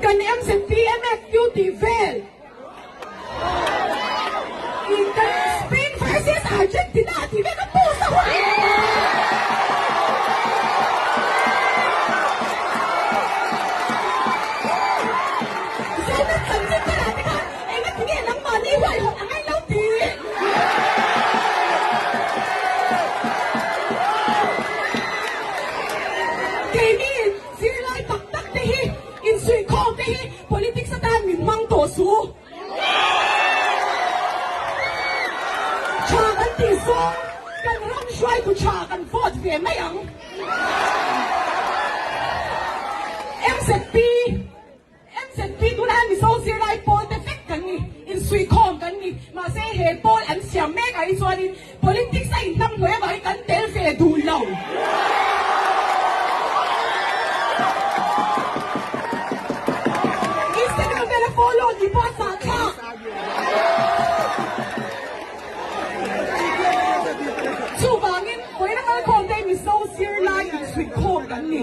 kan MZP MFQT fail. In Spain versus Argentina, di ba ka pusa ko? Sana tansin ka natin ka, eh natingin ang maniwal yung angay lauti. Kainin, Zirlai taktak tehi, Insum kong tehi, politik sa tahan mimang tosu. Chakan tisong, kan ramshuay ku chakan vote ve mayang. MZP tulan Mizo Zirlai Paul defect kan ni, Insum kong kan ni, masehe Paul an siyame ka iswanin, politik sa inang huwag ay kan telfe dulaw. Instagram nila follow, di ba sa attack? Subangin, kung ilang mga konti, Mizo Zirlai, Insum kong kan ni.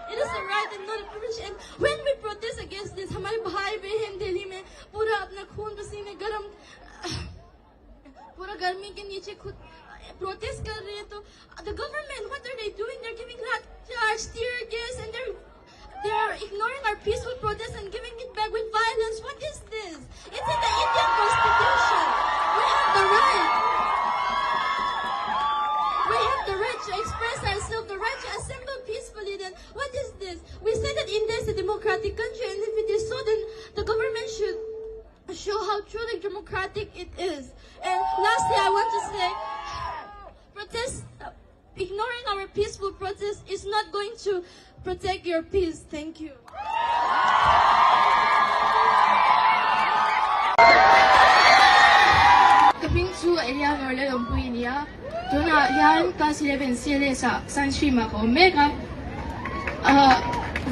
It is a right and not a privilege. And when we protest against this, हमारे भाई बहन दिल्ली में पूरा अपना खून पसीने गरम पूरा गर्मी के नीचे खुद protest कर रहे हैं तो the government, what are they doing? They're giving rat charge, tear gas, and they're ignoring our peaceful protest and giving it back with violence. What is this? It's in the Indian Constitution. We have the right. We have the right to express ourselves, the right to assemble peacefully. Then what is this? We say that India is a democratic country, and if it is so, then the government should show how truly democratic it is. And lastly, I want to say, ignoring our peaceful protest is not going to protect your peace. Thank you. Kaping su area ngorle lompui niya, tuna yan class 11 sile sa sanshi mako mega.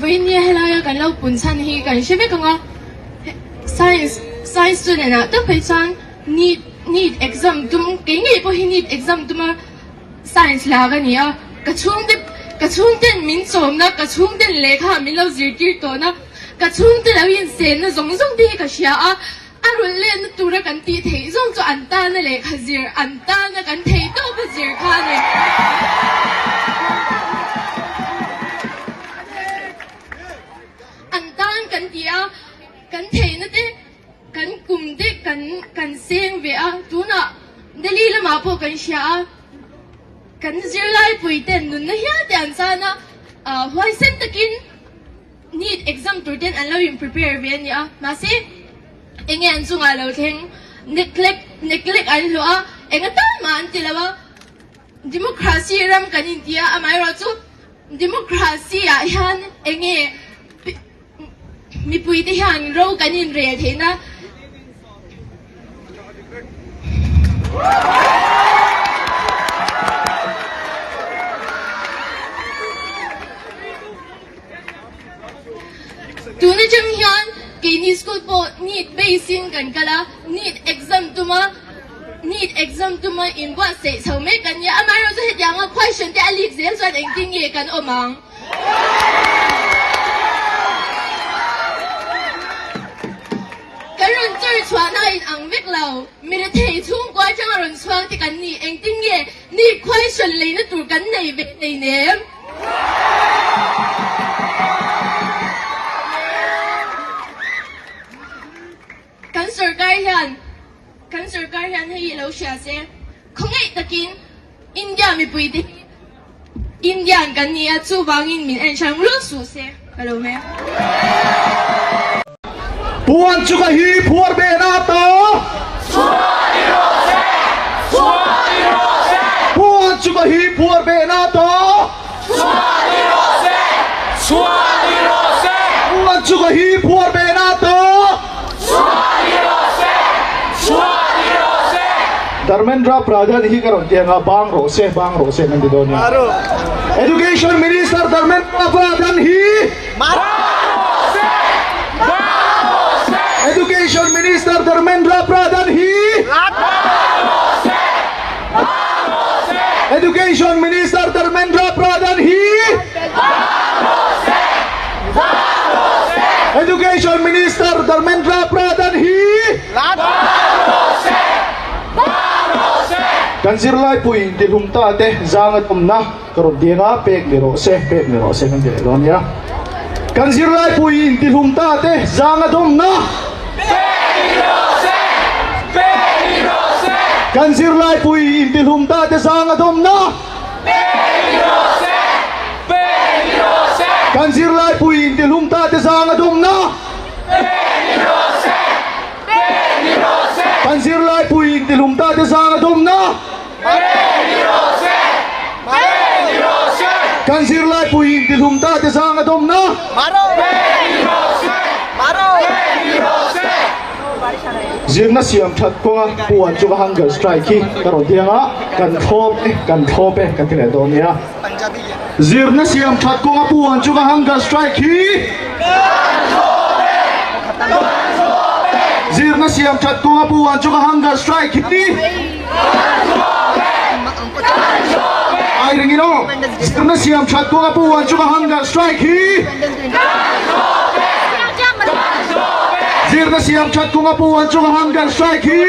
Vainya helaya kan lau punsan hi kan shebe kanga science student na to paisan need exam tum kengi po need exam tuma science laga niya kachung den min som na kachung den lekha min lau zirtir to na kachung den awin sen na zong di ka siya arul le na tura kan ti thei zong cho anta na lekha zir anta na kan thei to ba zir kha ne anta kan tia kan thei na te kan kum de kan seng ve a tuna dalila ma po kan siya kan Zirlai puiten nun na hiya te ansana why sent takin need exam turten allow him prepare ve niya masi enge ansu nga lo theng neglect an lo a enga tama an tilawa democracy ram kanin tia amai ro chu democracy a yan enge mi puite han ro kanin re thena tuna jang yan kini school po need basing kan kala need exam tuma in what say so me kan ya amaro sa yang question te alik zel so eng ting ye kan omang karon chur chwa na in ang vek law mi re thei chung kwa chang aron chwa ti kan ni eng ting ye ni question le na tur kan nei ve nei nem kan sarkar yan hay ilaw siya se kung ay takin India mi pwede Indian kan niya tsubangin min en siyang lusu se hello me Puan chuka hi puar be na to Puan chuka hi puar be na to Puan chuka hi puar be na to Dharmendra Pradhan hi karon tianga bang rose nandi donya Education Minister Dharmendra Pradhan hi Education Minister Dharmendra Pradhan hi Education Minister Dharmendra Pradhan hi kan Zirlai pui tilhum ta te zanga tumna karon dinga pek miro se kan dire don ya kan Zirlai pui tilhum ta te zanga tumna kan Zirlai pui tilhum ta te zanga tumna kan Zirlai pui tilhum ta te zanga tumna kan Zirlai pui tilhum ta te zanga tumna kan Zirlai pui tilhum ta te zanga tumna Zirna siam that ko puan chu hunger strike ki karo dianga kan thop kan tile donia Zirna siam that ko puan chu hunger strike ki Zirna siam that ko puan chu hunger strike ki ai ringino Zirna siam that ko puan chu hunger strike ki Zirna siam chat ko nga puan chung hunger strike hi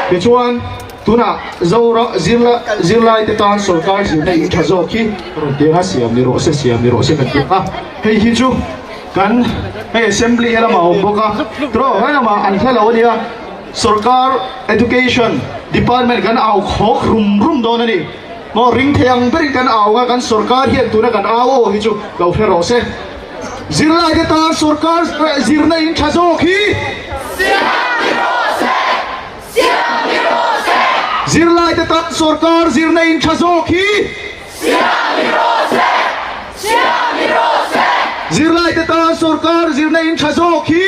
Pichuan tuna zaura Zirlai te tan sarkar zirna in thazo ki rontinga siam ni ro se kan ka hei hi chu kan hei assembly ela ma boka tro hana ma an thala onia sarkar education department kan au khok rum don ani mo ring thang berin kan au nga kan sarkar hian tuna kan au hi chu gau phero se Zirlai te tan sarkar zirna in thazo ki Zirlai te tan sarkar zirna in thazo ki Zirlai te tan sarkar zirna in thazo ki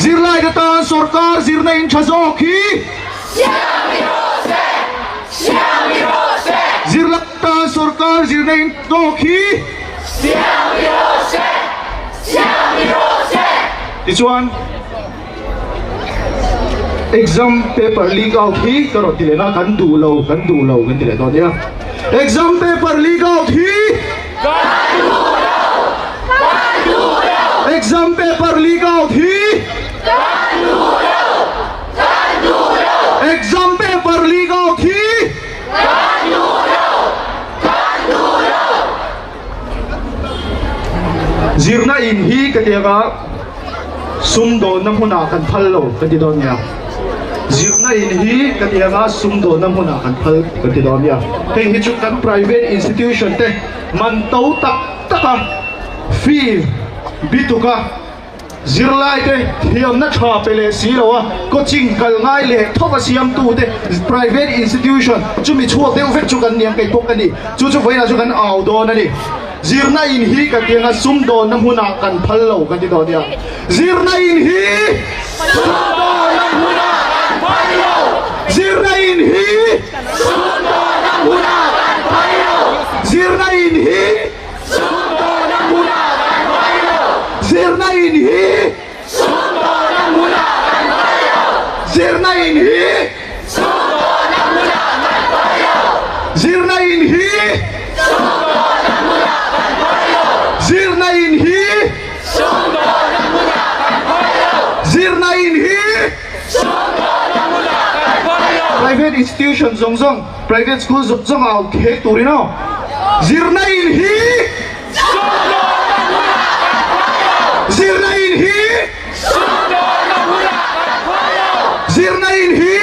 Zirlai te tan sarkar zirna in thazo ki Zirlai te tan sarkar zirna in thazo ki This one exam paper leak out hi karo tilena kan du lo kan tile do dia exam paper leak out hi exam paper leak out hi exam paper leak out hi Zirna in hi katiaga sumdo namuna kan phallo katidonia Zirna in hi katiaga sumdo namuna kan phal katidonia hei hi chu kan private institution te man tau tak fee bituka Zirlai te hiam na tha pele sirowa coaching kal ngai le thopa siam tu te private institution chumi chuak deu vet chu kan niam kai pok ani chu voina chu kan au do na ni Zirna in hi katianga sumdo namuna kan phallo katidonia Zirna in hi sumdo namuna kan phallo Zirna in hi sumdo namuna kan phallo Zirna in hi sumdo namuna kan phallo Zirna in hi sumdo namuna kan phallo Zirna in hi sumdo namuna kan phallo Zirna in hi sumdo namuna kan phallo Zirna in hi sumdo namuna kan phallo Zirna in hi sumdo namuna kan phallo private institution zong private school zong out he turino Zirna in hi sumdo namuna kan phallo Zirna in hi sumdo namuna kan phallo Zirna in hi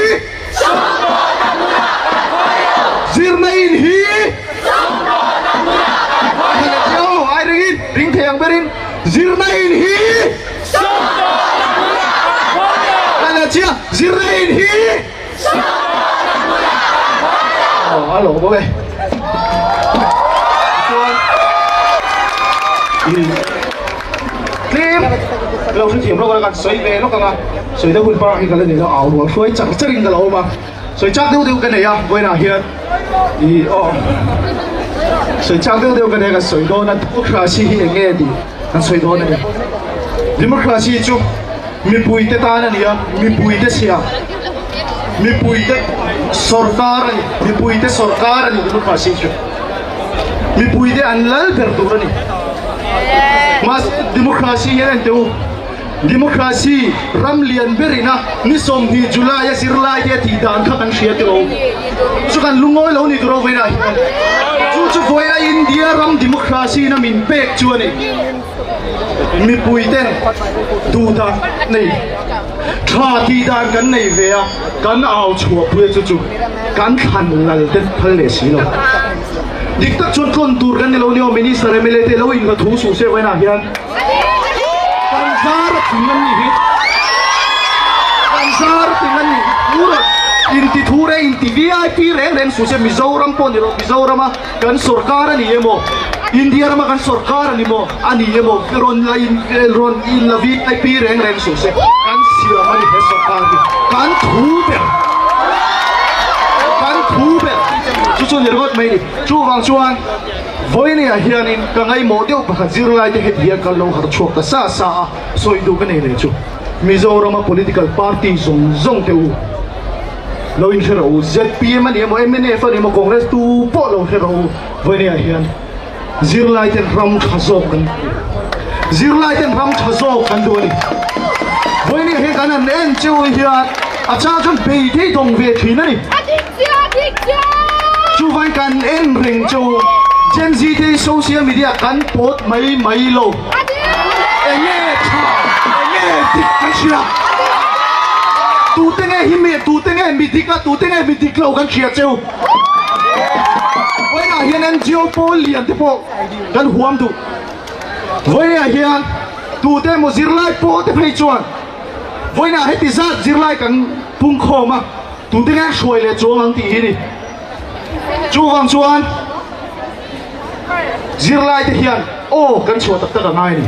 sumdo namuna kan phallo Zirna in hi sumdo namuna kan phallo ai ring thang berin Zirna in hi sumdo namuna kan phallo ala chia Zirna in hi sumdo namuna kan phallo alo bobe Tim lo su tiệm lo kan soi ve lo kan soi da hun pa hi kan le da au lo soi chak charing da lo ma soi chak deu kan ne ya voi na hian I soi chak deu kan ne ka soi do na democracy hi nge di kan soi do na democracy chu mi pui te ta na ni ya mi pui te sia mi pui te sarkar ni democracy chu mi pui te anlal ber do ni mas democracy yan teu democracy ramlian berina ni som hi July ya Zirlai ya ti dan kha kan shia tiro so kan lungoi lo ni tiro veina chu voina India ram democracy na min pek chuani mi puiten tu ta nei tha ti dan kan nei vea kan au chua pue chu kan khan lal ten phal le si lo dik tak chon kon tur kan lo ni o minister MLA te lo in ka thu su se veina hian Kanzar tingnan ni Kanzar tingnan ni pura inti thure inti VIP ren suse Mizoram po niro Mizoram kan sarkar ni emo India rama kan sarkar ni mo ani emo ron in la VIP ren suse kan sira mani he sarkar kan thuber chu nirgot mai ni chu wang chuan voine a hianin ka ngai model pakhat Zirlai te het hian kal lo har chok ta sa soi du ka nei le chu Mizoram political party zong te u lo in hero ZPM ani mo MNF ani mo Congress tu po lo hero voine a hian Zirlai ten ram khazok kan Zirlai ten ram khazok kan du ni voine he kan an en chu hian a cha chon pe thei dong ve thin ani chu vai kan en ring chu Gen Z te social media kan pot mai lo enge dik kan shira tu tenge midika tu tenge midik lo kan shia cheu voi na hian NGO pol lian te po kan huam tu voi na hian tu te mo Zirlai po te phei chuan voi na heti zat Zirlai kan pung khoma tu tenge shoi le chong ang ti ni chu wang chuan Zirlai te hian kan chua tak tak ngai ni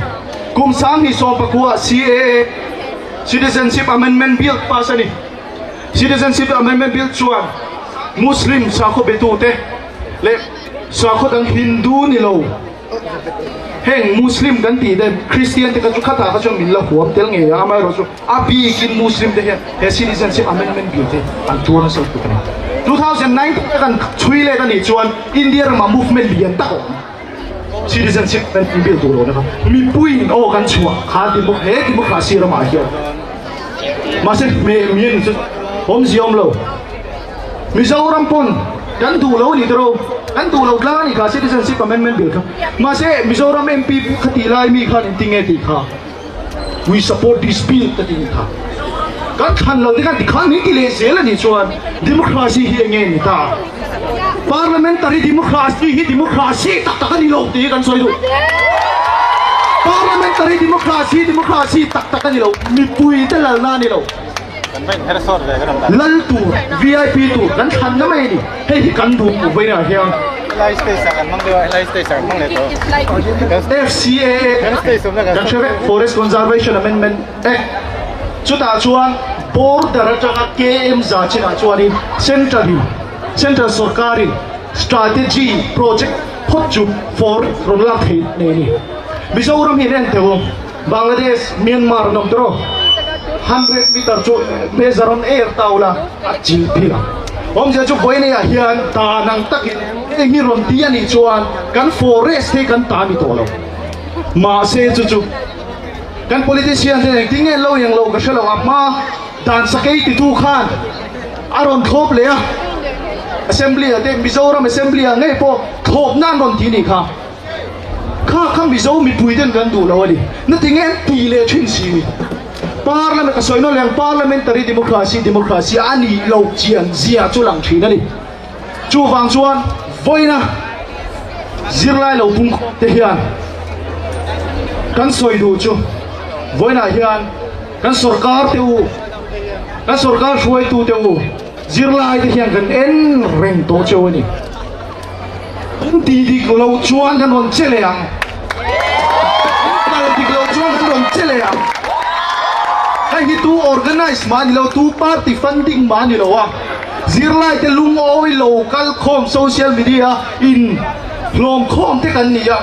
kum sang hi som pakua CAA Citizenship Amendment Bill pasani Citizenship Amendment Bill chuan Muslim sa ko betu te le sa ko dang Hindu ni lo heng Muslim kan ti de Christian te ka chu khata ka chu min la huam tel nge ya mai ro chu abi kin Muslim te he Citizenship Amendment Bill te an chuan sa tu kan 2009 kan chui le kan ni chuan India ma movement lian ta Citizenship Amendment Bill tu lo na mi puin kan chua kha democracy ra ma hian ma se me mien chu hom ziom lo Mizoram pon kan du lo ni tro kan du lo tla ni ka Citizenship Amendment Bill ka ma se Mizoram MP khati lai mi khan tinge ti kha we support this bill ta ti kha kan khan lo ni kan ti khan ni ti le zel ni chuan democracy hi nge ni ta parliamentary democracy tak tak ni lo ti kan soi du parliamentary democracy tak tak ni lo mi pui te lal na ni lo lal tu VIP tu kan khan na mai ni hei kan du ku bai na hiang FCA kan cheve Forest Conservation Amendment Act chuta chuan border ataka KM za china chuanin central sarkarin strategy project hotchu for Rual thei ni Mizoram hi ren teo Bangladesh Myanmar nom tro 100 meter chu mezaron air taula achil phila om je chu boine ya hian ta nang takin hi ron ti ani chuan kan forest te kan ta mi to lo ma se chu kan politician te ting en lo yang lo ka shalo ma dan sakai ti tu khan aron thop le a assembly ate Mizoram assembly ngai po thop nan ron ti ni kha Mizo mi puiden kan du lo ali na ting en ti le thin si mi parliament ka soino leng parliamentary democracy ani lo chian zia chu lang thina ni chu wang chuan voina Zirlai lo pung te hian kan soi du chu voina hian kan sarkar te u kan sarkar shuai tu te u Zirlai te hian kan en reng to chu ni ti di ko lo chuan kan on chele ang kan ti lo chuan kan on chele ang kai tu organize man lo tu party funding man lo wa Zirlai te lung oi local com social media in lom khom te kan ni ya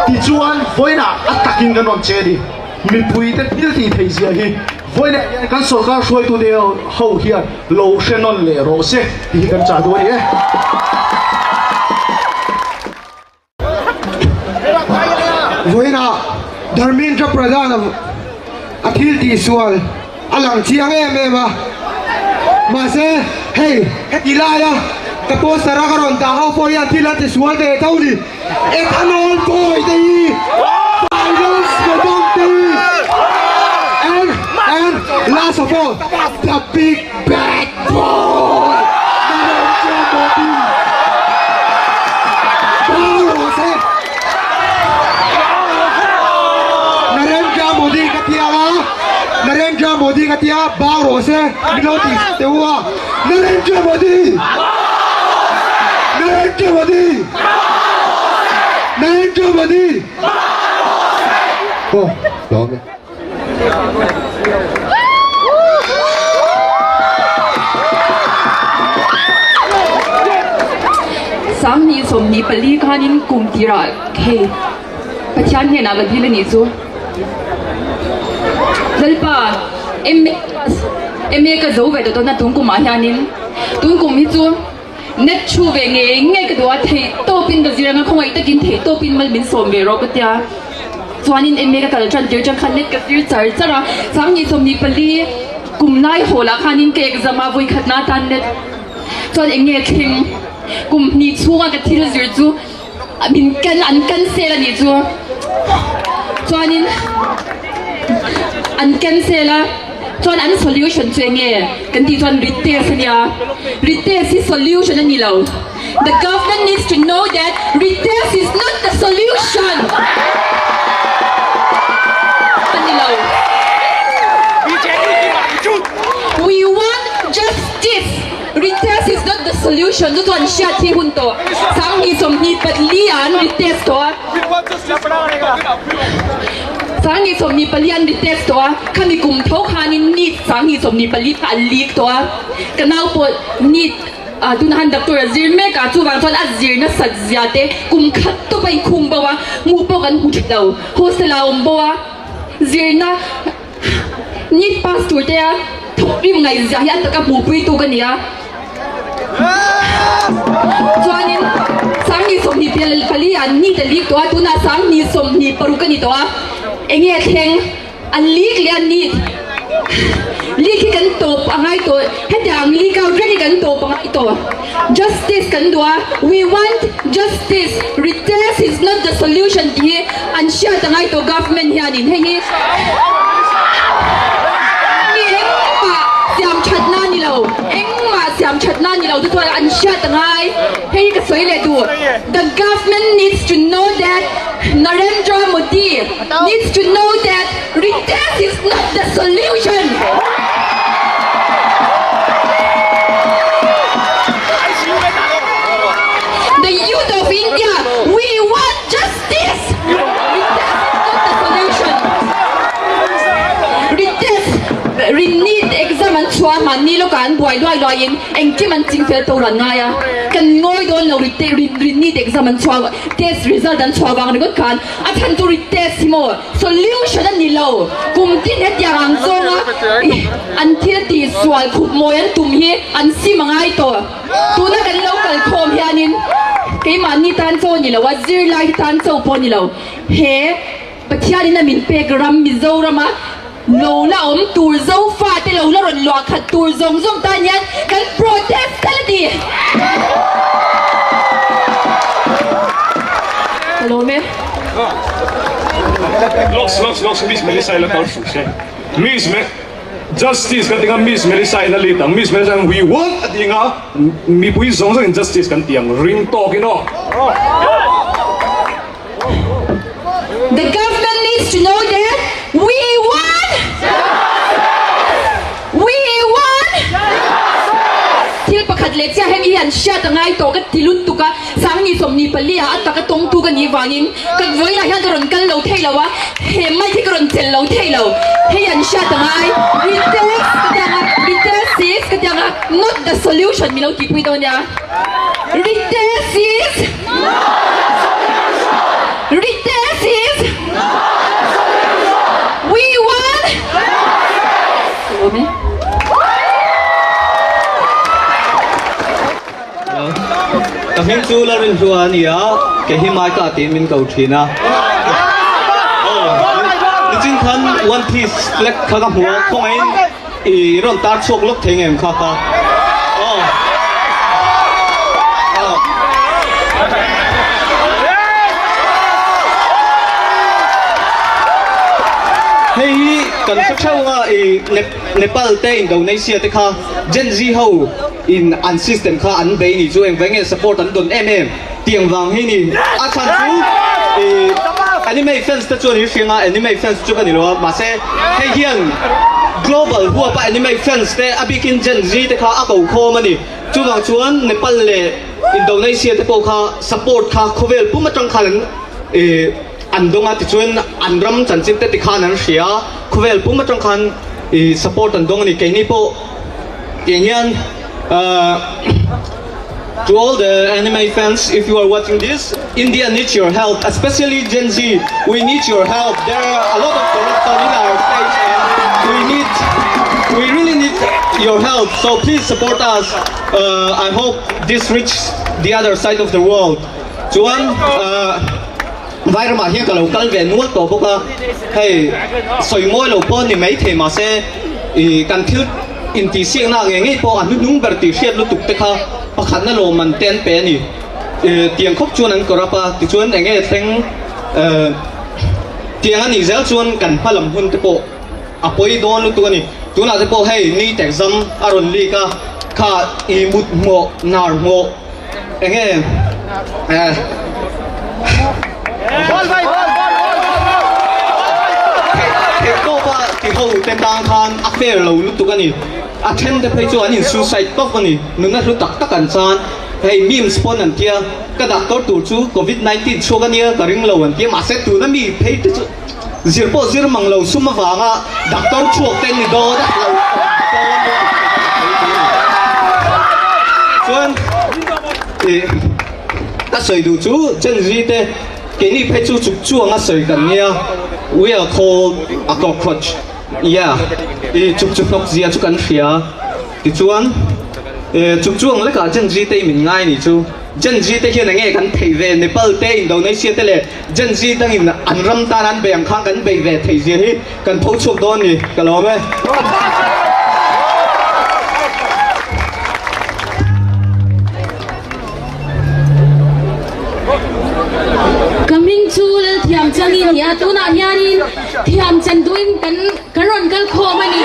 ti chuan voina attacking kan on chedi mi pui te til ti thei sia hi voina kan sarkar shuai tu de ho hian lo shenon le ro se ti kan cha do ni voina dharmendra pradhan อาทิตย์ที่สวลอลังเชียงมามาเซ่เฮ้ยเฮ็ดอีลายะตะโพสระกรอนตาเอาฟอยันที่ละที่สวลเดเท่านี้เอทานอลโกยดีfinance the donkey and last of all the big bad boy Narendra Modi katia baro se miloti tewa Narendra Modi oh long Sang ni som ni pali kanin kum tira ke pachian ne na gadile ni zo dalpa em ka zo ve do na tung kum ma hianin tung kum hi chu net chu ve nge ka do thei to pin da zira nga khongai takin thei to pin mal min som ve ro ka tia chuanin em ka kal chan tir chan khan net ka tir char chara sang ni som ni pali kum nai hola khanin ke exam a voi khatna tan net chuan enge thing kum ni chunga ka thil zir chu min kan an kan sela ni chu chuanin an kan sela chuan an solution chu nge kan ti chuan retest ania retest is solution ani lo the government needs to know that retest is not the solution ani lo we want justice retest is not the solution to an sha thi hun to sang ni som ni patli an retest to sang ni som ni palian retest to khami kum tho khanin ni sang ni som ni pali ka lik to kanau po ni tun han doctor azir me ka chu wang thon azir na sajjate kum khat to pai khum bawa mu po kan hu thau hostel om bawa zirna ni pastor te thori ngai ja ya ta ka bu pui tu ka nia chuanin sang ni som ni pali an ni te lik to tu na sang ni som ni paru ka ni to enge theng an lik le an ni lik kan to pangai to hedang lik out ready kan to pangai to justice kan dua we want justice retest is not the solution hi an sha tangai to government hianin hei ni engma siam chatna ni lo engma siam chatna ni lo tu an sha tangai hei ka soi le du the government needs to know that Narendra Modi needs to know that retest is not the solution. The youth of India, we want justice. Retest is not the solution. Retest, we need exam and chua man ni lo kan boy loi in engki man ching fe to ran nga ya kan ngoi don lo retest need exam and chua test result and chua wang got kan a than to retest mo solution ni lo kum tin het yang zonga an thia ti swal khup moyan tum hi an si mangai to tu na kan local khom hianin ke man ni tan cho ni lo wa Zirlai tan cho po ni lo he pathiani na min pe gram Mizo rama lo la om tur zo fa te lo la ron lo khat tur zong zong ta nyan kan protest kal di hello me Loks Miss Melissa ila tau susya Miss me justice kan tinga Miss Melissa ila litang Miss Melissa we want atinga mi pui zong zong justice kan tiang ring to kino the government needs to know that we want til pakhat le cha hemi an sha tangai to ka tilun tu ka sang ni som ni palia at ka tong tu ka ni wangin ka voi la hian ron kal lo thei lawa he mai thi ron tel lo thei lo he an sha tangai retest is ka danga not the solution mi lo ti pui do nya retest is we want Ka hing chu la rin chuan nia ke hi mai ka tin min ko thina oh ni chin khan one piece lek khaga hua khong ai I ron tar chok lok theng em kha kha oh hey kan sa thau nga Nepal te Indonesia te kha Gen Z ho in an system kha an be ni chu em veng support an don em tiang wang hi ni a chan chu anime fans ta chu ni finga anime fans chu kan ni lo ma se hey hian global hua pa anime fans te abikin Gen Z te kha a ko kho mani chu wang chuan Nepal le Indonesia te po kha support kha khovel puma tang khan an donga ti chuan an ram chan chim te ti khan an ria khovel puma tang khan support an dong ni ke ni po tiang hian to all the anime fans, if you are watching this, India needs your help, especially Gen Z. We need your help. There are a lot of corruption in our state, and we really need your help. So please support us. I hope this reaches the other side of the world. Chuan, vai mà hiện cái lâu cận về nuốt tổ bốc hey, soi môi lâu pon thì mấy thế mà sẽ cần thiếu in tí siêng na nghe nghe po anh nung bер tí siết lúc tục tê kha pakhat na lo man ten pe ni tiang khop chuan an korapa ti chuan enge theng tiang ani zel chuan kan phalam hun te po apoi don lu tu ani tuna te po hey ni exam aron li ka kha I mut mo nar mo enge bol vai bol ko pa ti ho te tang khan affair lo lu tu ani attend the page chuan in suicide top ani nuna lu tak tak an chan hey meme spon an tia ka doctor tu chu covid-19 chogania ka ring lo an tia ma se tu na mi phe tu zir po zir mang lo suma wanga doctor chuak ten ni do da lo chuan ta soi du chu Gen Z te ke ni phe chu chuk chu anga soi kan nia we are called a cockroach yeah chuk chuk nok zia chu kan ria ti chuan chuk chuang le ka Gen Z te min ngai ni chu Gen Z te hian nge kan thei ve Nepal te Indonesia te le Gen Z tang in an ram ta ran beng khang kan be ve thei zia hi kan phok chuk don ni ka lo me coming to thiam changin ya tu na hianin thiam chan duin kan ron kal kho mani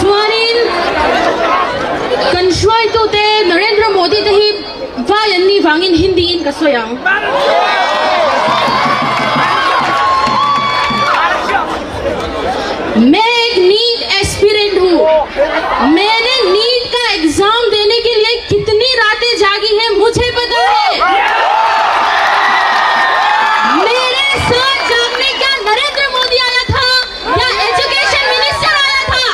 chuanin kan shwai tu te Narendra Modi te hi vayan ni wangin Hindi in ka soyang मैं एक NEET aspirant हूँ मैंने NEET का exam देने के लिए कितनी रातें जागी हैं मुझे पता है मेरे साथ जागने क्या नरेंद्र मोदी आया था या एजुकेशन मिनिस्टर आया था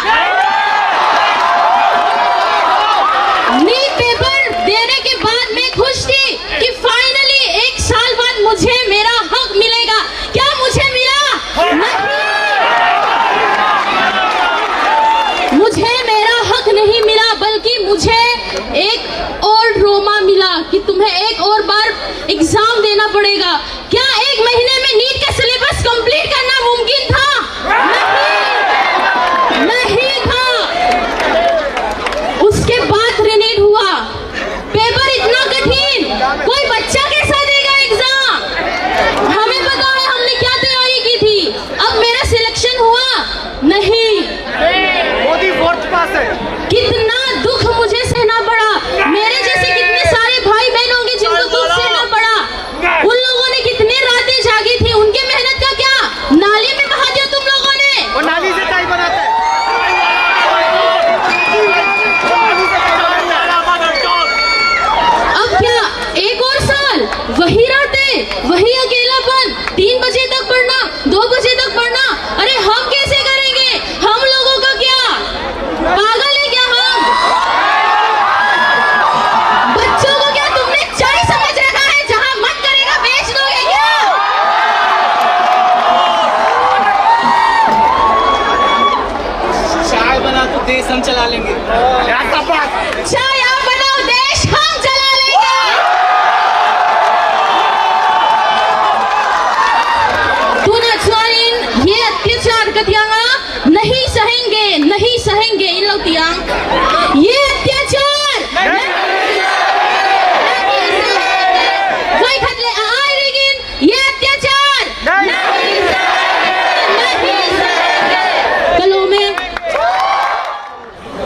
नीट पेपर देने के बाद मैं खुश थी कि फाइनली 1 साल बाद मुझे मेरा हक मिलेगा क्या मुझे मिला नहीं मुझे मेरा हक नहीं मिला बल्कि मुझे एक और रोमा मिला कि तुम्हें एक और बार एग्जाम देना पड़ेगा क्या 1 महीने में नीट का सिलेबस कंप्लीट करना मुमकिन था नहीं था उसके बाद रिनीट हुआ पेपर इतना कठिन कोई बच्चा कैसा देगा एग्जाम हमें पता है हमने क्या तैयारी की थी अब मेरा सिलेक्शन हुआ नहीं कितना दुख मुझे सहना पड़ा मेरे जैसे कितने सारे भाई बहन होंगे जिनको दुख सहना पड़ा उन लोगों ने कितने रातें जागी थी उनके मेहनत का क्या नाली में बहा दिया तुम लोगों ने और नाली से टाई बनाते अब क्या 1 और साल वही रातें वही अकेलापन 3 बजे तक पढ़ना 2 बजे तक पढ़ना अरे हम कैसे करेंगे हम लोगों का क्या पागल है क्या हम बच्चों को क्या तुमने चरी समझ रखा है जहां मन करेगा बेच दोगे क्या चाय बना तो देश हम चला लेंगे चाय आप बनाओ देश हम चला लेंगे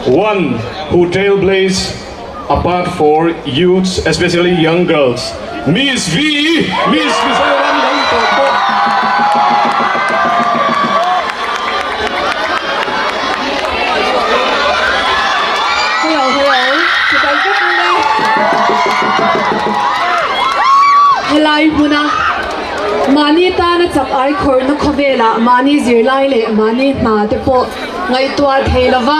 one who trailblazed a path for youths, especially young girls. Miss V, Miss Ṭhalai muna mani ta na chak ai khor na khovela mani Zirlai le mani na te po ngai tua theilawa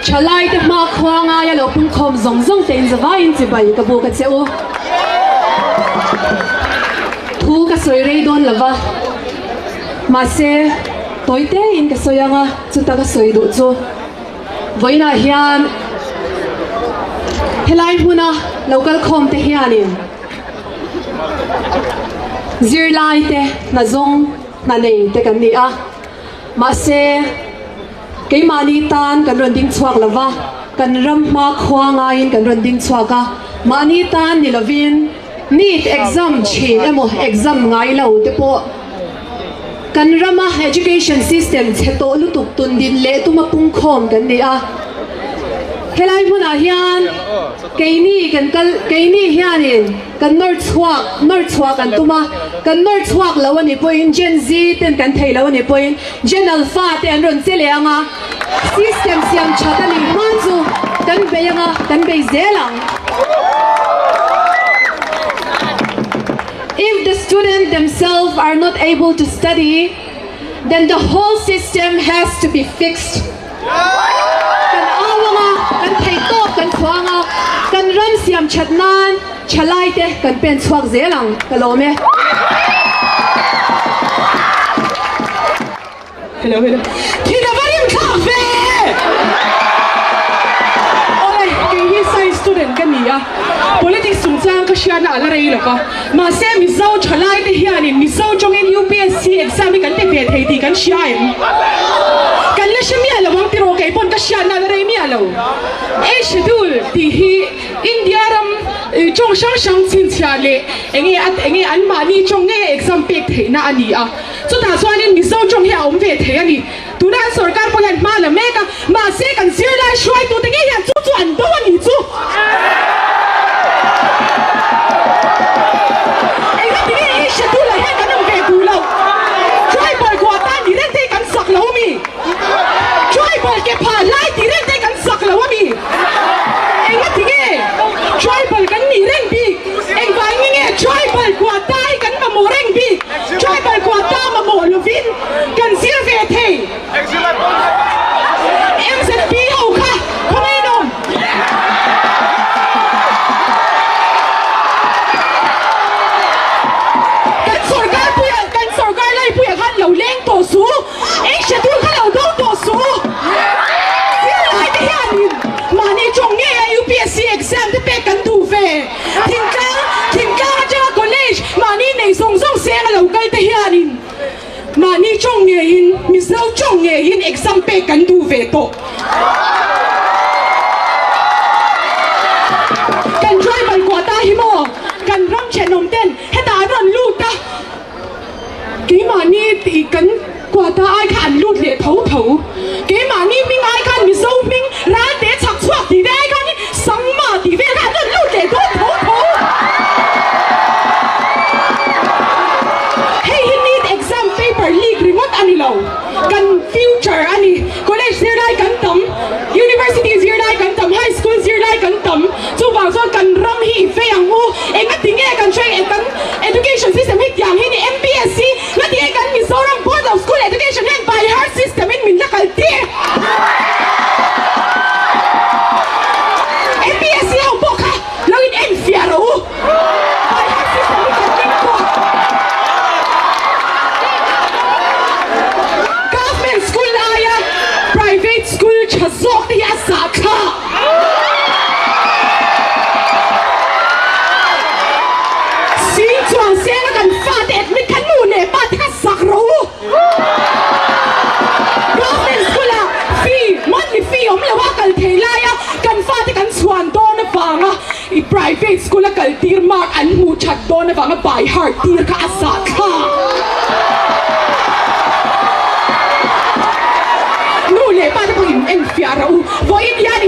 Ṭhalai te ma khwanga ya lo pung khom zong zong ten zawa in chi bai ka bu ka cheu thu ka soi rei don lawa ma se toite in ka soyanga chu ta ka soi du chu voina hian Ṭhalai muna local khom te hianin Zirlai te na zong na nei te kan ni a ma se ke mani tan kan ron ding chuak lawa kan ram ma khwanga in kan ron ding chuaka mani tan ni lovin NEET exam chi emo exam ngai lo te po kan rama education system cheto lutuk tun din le tuma pung khom kan ni a Ṭhalai huna hian keini hianin kan nor chuak kan tuma kan nor chuak lo ani poin Gen Z ten kan thei lo ani poin Gen Alpha te an ron chele anga system siam chatani manchu kan beyanga kan be zelang if the student themselves are not able to study then the whole system has to be fixed kan thei to kan khwanga kan ram siam chatnan Ṭhalai te kan pen chuak zelang kalome hello Thina varim khafe oi ke hi science student kan ni a politics sungchang ka shiana ala rei lo ka ma se Mizo Ṭhalai te hianin Mizo chong in UPSC exam kan te ve thei ti kan shiaim kan la shmi ala wang tiro kai pon ka shiana ala rei mi alo e schedule ti hi India ram chong shang chin chia le enge an mani chong nge exam pek thei na ani a chu ta chuan in Mizo chong hi om ve thei ani tuna sarkar po yan ma la meka ma se kan Zirlai shwai tu te nge yan chu chu an do ani chu enge ti nge schedule he kan am ve ku lo chwai bol ko ta ni ren te kan sak lo mi chwai bol ke pha lai ti ren te kan sak lo mi enge ti nge tribal kan ni reng bi eng vai nge tribal kwa tai kan ma mo reng bi tribal kwa ta ma mo lovin kan sir ve thei em se bi au kha khomai nom kan sarkar lai puya khan lo leng to su eng schedule khan lo do to su Zirlai te hianin mani chong nge UPSC exam te pe kan tu ve thingka ja college mani nei song se lo kal te hianin mani chong nge in Mizo chong nge in exam pe kan tu ve to kan tribal kwa ta hi mo kan ram chenom ten heta ron lu ta ke mani ti kan kwa ta ai khan lut le thau ke mani ming ai khan Mizo ming ra te chak chuak ti de ai khan ni sang ma ti ve khan ron lut le thau hey he need exam paper leak remote ani lo kan future ani college Zirlai kan tam university Zirlai kan tam high school Zirlai kan tam chu wang so kan ram hi fe ang u enga tinge kan train kan education system hi tyang hi ni MPSC na ti kan Mizoram board of school education hen by heart system in min lakal ti MPSC au boka lo in enfiaro by heart system kan kin ko government school aya private school chazok ti asa kha si chuang se na kan fa te admit kan nu ne pa ta sak ro government school a fee monthly fee om la wa kal thela ya kan fa te kan chuan do na wanga I private school a kal tir mark an mu chat do na wanga by heart tir ka asa kha nu le pa ta po in enfiara u vo in yani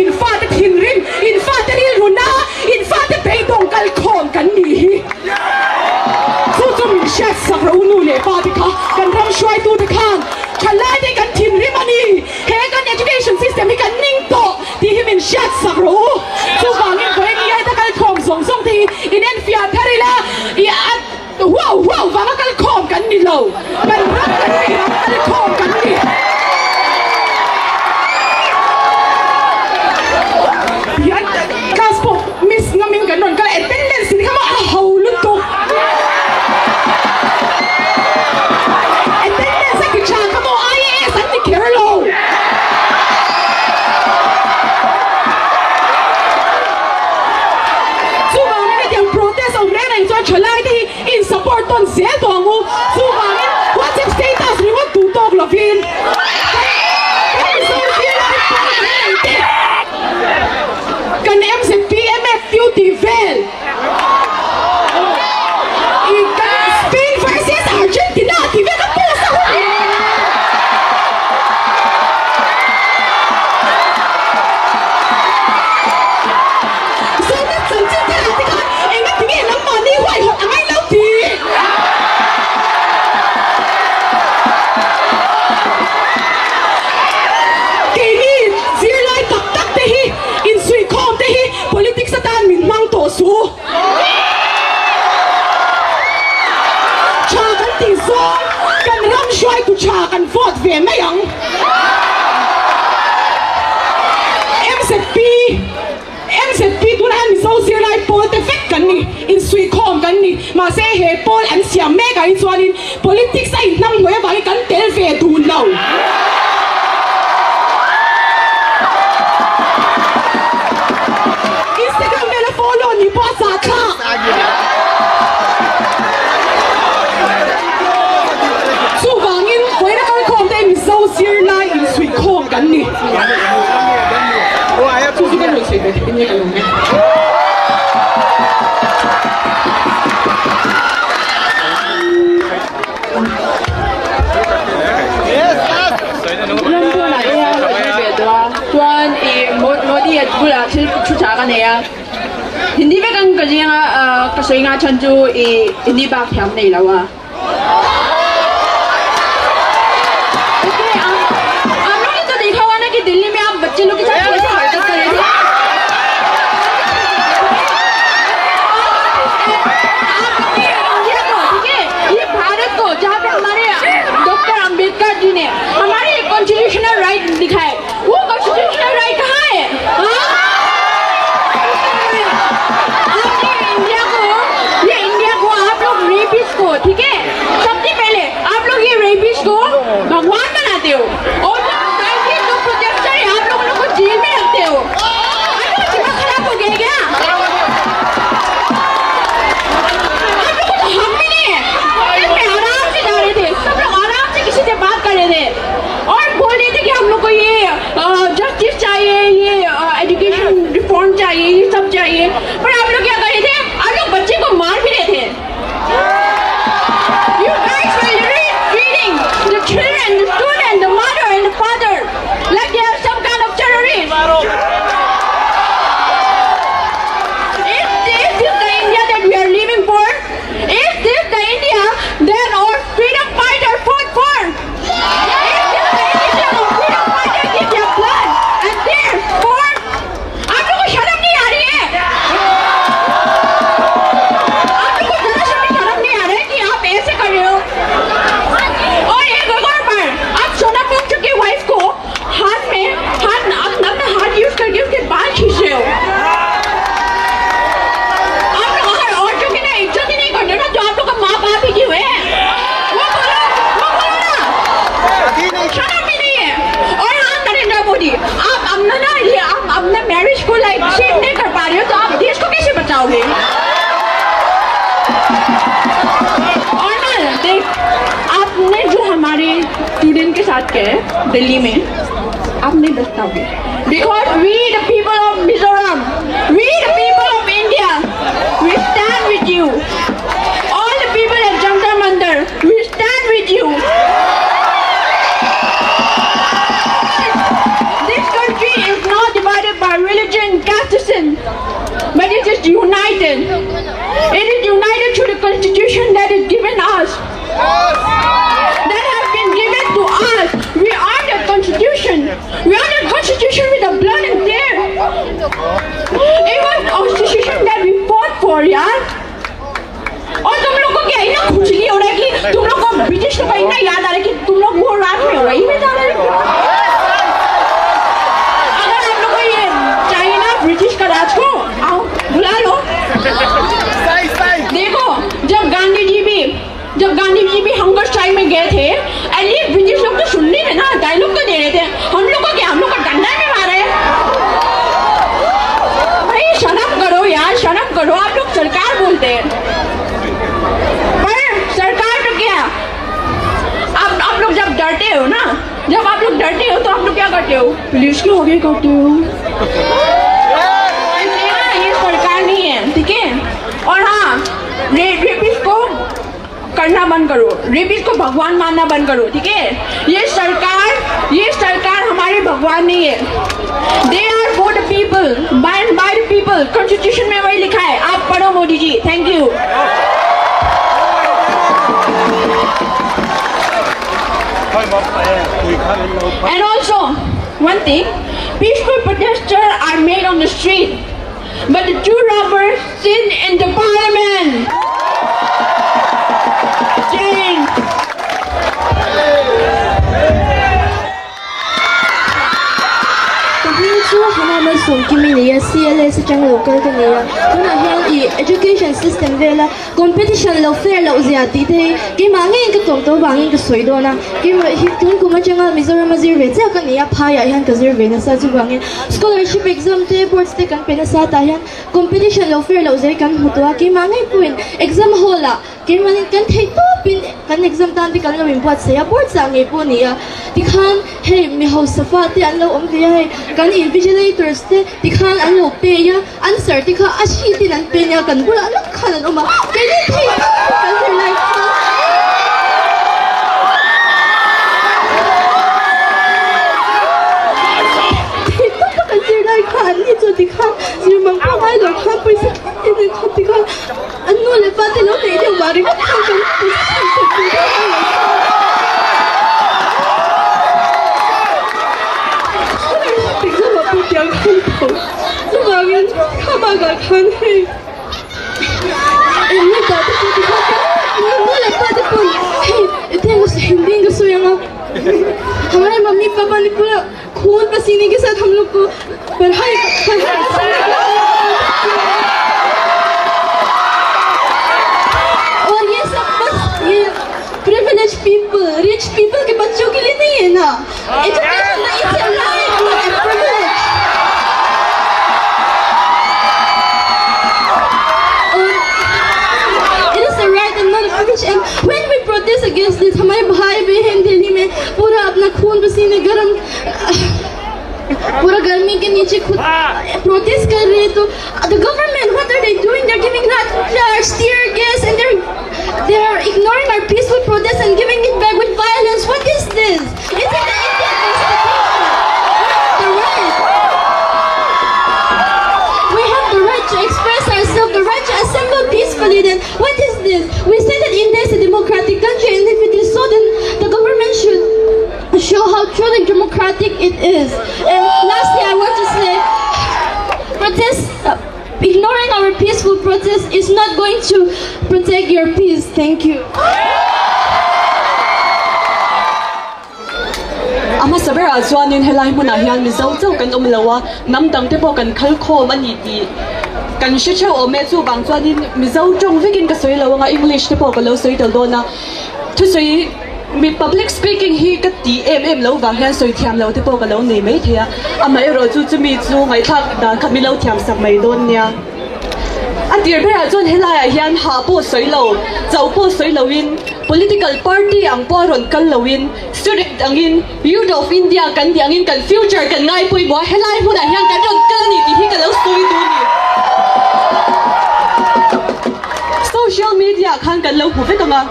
tu cha kan ti zo kan ram shwai tu cha kan vote ve mai ang MZP tu na Mizo Zirlai Paul te fek kan ni in sui khom kan ni ma se he Paul an siam me ka in chuanin politics ai nam hoi ba kan tel ve dun lo Instagram me la follow ni pa sa tha su wangin hoi na kan khom te Mizo Zirlai in sui khom kan ni Su kan lo sei de ni ka lo me tuan modi at bula chucha ka neya hindi ba kang kasi nga kasoy nga chanju hindi ba kiyam na ilawa okay हम लोग तो देखा हुआ ना कि दिल्ली में आप बच्चे लोग के साथ कैसे हरकत कर रहे थे ये भारत को जहाँ पे हमारे डॉक्टर अंबेडकर जी ने हमारे कॉन्स्टिट्यूशनल राइट लिखा है वो कॉन्स्टिट्यूशनल राइट कहाँ है ये इंडिया को आप लोग रेपिस्ट को ठीक है सबसे पहले आप लोग ये रेपिस्ट को भगवान बनाते हो और जो प्रोटेक्टर है आप लोग को जेल में रखते हो दिमाग खराब हो गया क्या हम भी नहीं है आराम से जा रहे थे सब लोग आराम से किसी से बात कर रहे थे और बोल रहे थे कि हम लोग को ये जस्टिस चाहिए ये एजुकेशन रिफॉर्म चाहिए ये सब चाहिए पर आप लोग क्या कर रहे थे आप लोग बच्चे को मार भी रहे थे You guys were treating the children, the student, the mother and the father like they are some kind of terrorists. Is this the India that we are living for? Is this the India that our freedom fighters fought for? Is this the India that our freedom fighters give their blood and tears for? आप लोगों को शर्म नहीं आ रही है? आप लोगों को जरा शर्म नहीं आ रहा है कि आप ऐसे कर रहे हो? और एक और बार आप सोना पूछ चुकी वाइफ को हाथ में अपना हाथ यूज करके उसके बाल खींच रहे हो आप लोग अगर औरतों की ना इज्जत ही नहीं करते ना जो आप लोग का माँ बाप ही क्यों है वो बोलो ना शर्म भी नहीं है और हाँ नरेंद्र मोदी आप अपना मैरिज को लाइक सेव नहीं कर पा रहे हो तो आप देश को कैसे बचाओगे और ना देख आपने जो हमारे स्टूडेंट के साथ किया है दिल्ली में आप नहीं बचताओगे because we the people of Mizoram we the people of India we stand with you all the people at Jantar Mandir we stand with you this country is not divided by religion casteism but it is united through the constitution that is given us that has been given to us we are the constitution with the blood and tears it was constitution that we fought for यार और तुम लोग को क्या इतना खुजली हो रहा है कि तुम लोग को ब्रिटिश लोग का इतना याद आ रहा है कि तुम लोग वो रात में हो रही में जा रहे हो अगर आप लोग को ये चाहिए ना ब्रिटिश का राज को आओ बुला लो देखो जब गांधी जी भी हंगर स्ट्राइक में गए थे एटलीस्ट ब्रिटिश लोग तो सुन नहीं रहे ना डायलॉग तो दे रहे थे हम लोग को क्या हम लोग को डंडा में मारे भाई शर्म करो यार शर्म करो आप लोग सरकार बोलते हैं पर सरकार तो क्या आप लोग जब डरते हो ना जब आप लोग डरते हो तो आप लोग क्या करते हो पुलिस के आगे करते हो ये सरकार नहीं है ठीक है और हाँ रेपिस्ट को करना बंद करो रेपिस्ट को भगवान मानना बंद करो ठीक है ये सरकार हमारे भगवान नहीं है they are for the people by the people constitution में वही लिखा है आप पढ़ो Modi ji thank you And also, one thing, peaceful protesters are made on the street. but the true robbers sit in the parliament. Jane. Hana sum kimi ni CLA sa chang local ka niya tuna hian education system vela competition lo fair lo zia ti the ki mangi ka tom to bangi ka soi do na ki tun kuma changa Mizoram zirve cha ka niya phaya hian ka zirve na sa chu bangi scholarship exam te boards te kan pena sa ta hian competition lo fair lo zai kan hutwa ki mangi puin exam hola ki mani kan thei to pin kan exam tan ti kan lo import sa board sa ngi pu niya ti khan hey mi ho safa te an lo om ti hai kan invigilators te ti khan an lo pe ya answer ti kha ashi ti nan pe ya kan bula an khan an oma ke ni thei kan Zirlai kan Zirlai khan ni chu ti khan zirmang ko mai lo khan paisa ti khan ti khan an no le pa ti lo nei de mari khan kan Sumangin, kamaga kan hai. Ini tadi kita kan, mulai pada pun, hey, itu yang Hindi का सोया हमारे mummy papa ने पूरा खून पसीने के साथ हम लोग को पढ़ाई और ये सब बस ये privileged people, rich people के बच्चों के लिए नहीं है ना. Education is a right, not a privilege. It is a right and not a privilege. And when we protest against this, हमारे भाई बहन दिल्ली में पूरा अपना खून पसीने गरम पूरा गर्मी के नीचे खुद प्रोटेस्ट कर रहे हैं तो the government what are they doing? They're giving large tear gas and they're ignoring our peaceful protest and giving it back with violence. What is this? It's in the Indian Constitution. The right. We have the right to express ourselves, the right to assemble peacefully. Then what is this? We say that India is a democratic country, and if it is so, then the government should show how truly democratic it is. And lastly, I want to say, ignoring our peaceful protest is not going to protect your peace. Thank you. Ama sabera chuanin helai hmuna hian Mizo chau kan umlawa namdang te pawh kan khal khawm ani ti kan hre theuh awm e chu bang chuanin Mizo tong vekin ka soi lo anga English te pawh ka lo soi tel dawna thu soi mi public speaking hi ka ti em lo wang hian soi thiam lo te pawh ka lo nei mai thea amai ro chu chumi chu ngai thak da khami lo thiam sak mai don nia atir bera chon helai hian ha po soi lo chau po soi lo in political party ang po ron kal lo in student angin youth of India kan diangin kan future kan ngai pui mo helai huna hian kan ron kal ni ti hi ka lo soi du ni social media khan kan lo hu ve kama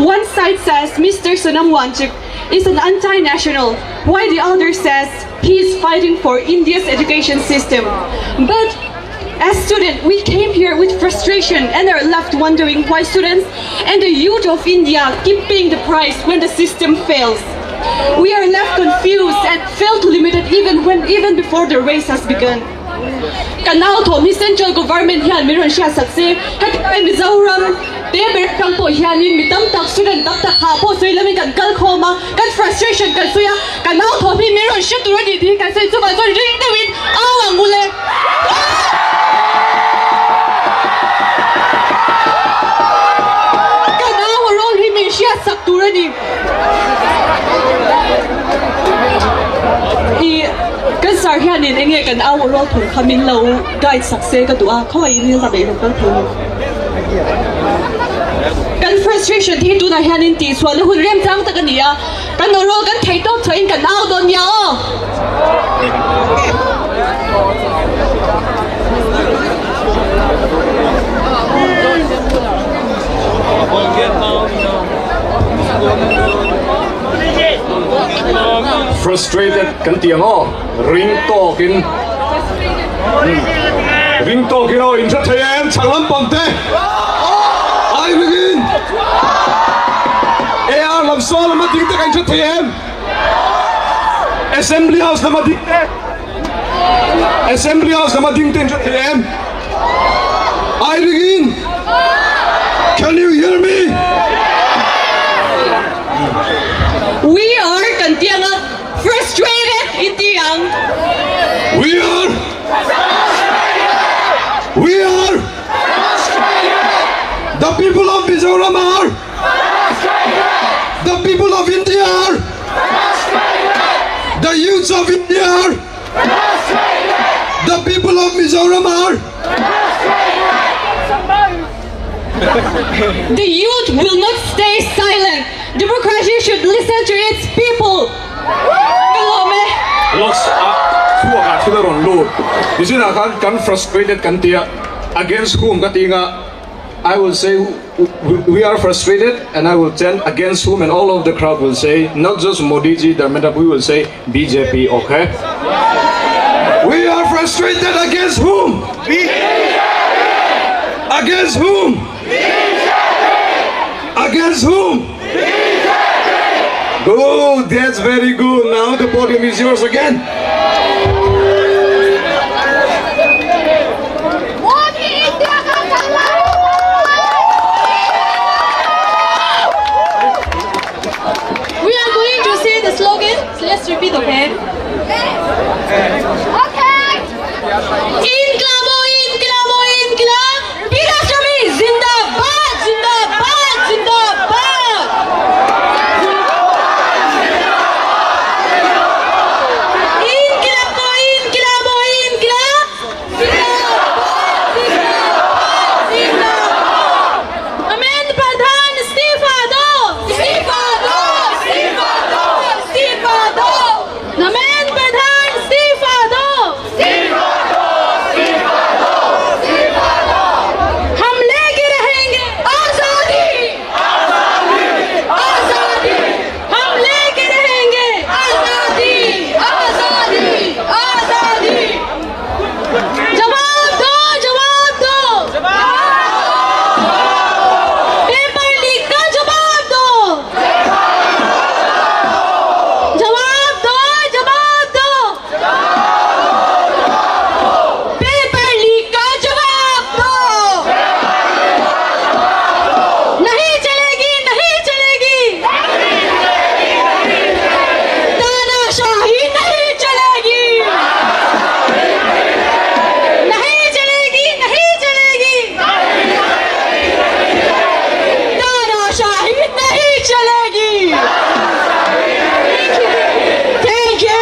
one side says Mr. Sonam Wangchuk is an anti-national, while the other says he is fighting for India's education system. But as students, we came here with frustration and are left wondering why students and the youth of India keep paying the price when the system fails. We are left confused and feel limited even before the race has begun. Kanao to mi central government hian mi ron sha sakse hat ai Mizoram te ber kang po hianin mi tam tak student tak ha po soi lami kan kal khoma kan frustration kan suya kanao to mi ron sha tu ri di kan sai chu ba so ring the win awang mule kanao rol hi mi sha sak tu ri kan sar hianin enge kan aw ro thun khamin lo guide sakse ka tua khoi ni la be kan thun kan frustration thi tu na hianin ti swal hun rem chang ta kan nia kan ro kan thei to thoin kan aw don ya frustrated kan tiang ring talking in the time chalam pamte I begin AR lam sol ma ding ta kan the time assembly house na ma ding Assembly House nama ding ten em. I begin. Can you hear me? We are kantianga frustrated itiang. We are. The people of Mizoram are. The people of India are. The youths of India are. The people of Mizoram are. The youth will not stay silent. Democracy should listen to its people. Kalome. Lots suwa ka sila ron load. Isina kan frustrated kan tia against whom katinga. I will say we are frustrated, and I will tend against whom, and all of the crowd will say not just Modi ji, Dharmendra, we will say BJP. Okay. We are frustrated against whom? Against whom? Against whom? Good, that's very good. Now the podium is yours again. We are going to say the slogan. So let's repeat, okay? Inklabo, inklabo, inklab. Birashami, zindabad, zindabad, zindabad. Inklabo, inklabo, inklab. Zindabad, zindabad, zindabad. Amen, Pradhan, istifa do. Istifa do, istifa do, istifa do. Amen, Pradhan, istifa do. हम लेके रहेंगे आजादी, आजादी, हम लेके रहेंगे आजादी, आजादी, आजादी। जवाब दो, जवाब दो, पेपर लीक का जवाब दो, जवाब दो, जवाब दो, पेपर लीक का जवाब दो। नहीं चलेगी, नहीं चलेगी, तानाशाही नहीं चलेगी, नहीं चलेगी, नहीं चलेगी, तानाशाही नहीं चलेगी। Thank you.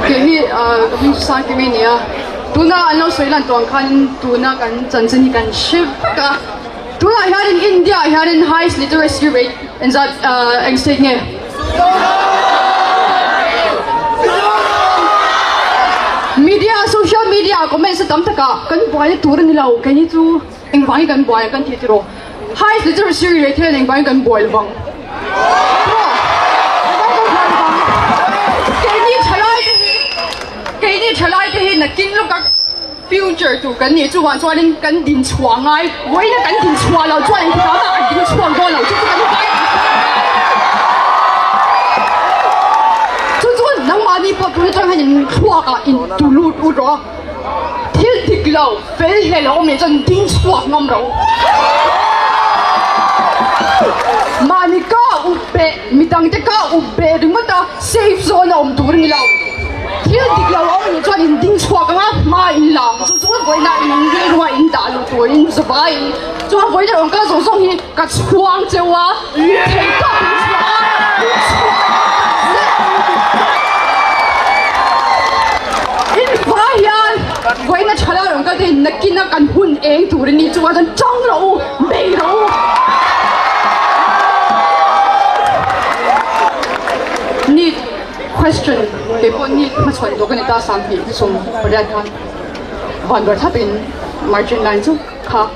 Kaya kami sa kami niya. Tuna ano so ilan tuang kan tuna kan jansan kan ship ka. Tuna here in India here in highest literacy rate in that state niya. Media social media comment sa tamta ka kan buhay turan nila o kaya tu ang buhay kan buhay kan titiro. Highest literacy rate here ang buhay kan buhay bang. Cái này trở lại thì là kinh lúc các future tụ cái này chú hoàn cho nên cái điện thoại ai, với là cái điện thoại là cho nên cái đó là điện thoại qua là chú cái cái chú nắng mà đi bắt tụi nó hay điện thoại cả in tụ lụt u đó thiếu thịt lâu phải là lâu mình chân điện thoại ngâm đâu mà ni cả u bê mi tăng cái cả u bê đừng mất ta safe zone là tụi nó lâu thiếu thịt lâu ông cho nên điện thoại cả mà in lòng chú với lại in đi ngoài in đã lụt tuổi in sắp ai chú với lại ông cái số song hi cái chuang châu á thấy cả in phải yan với nó trả lời ông cái thì nó kinh nó cần hun eng tuổi này chú anh trong lâu mày lâu need question people need much fun doon ito sa amin so pwede kan bandar tapin margin line so ka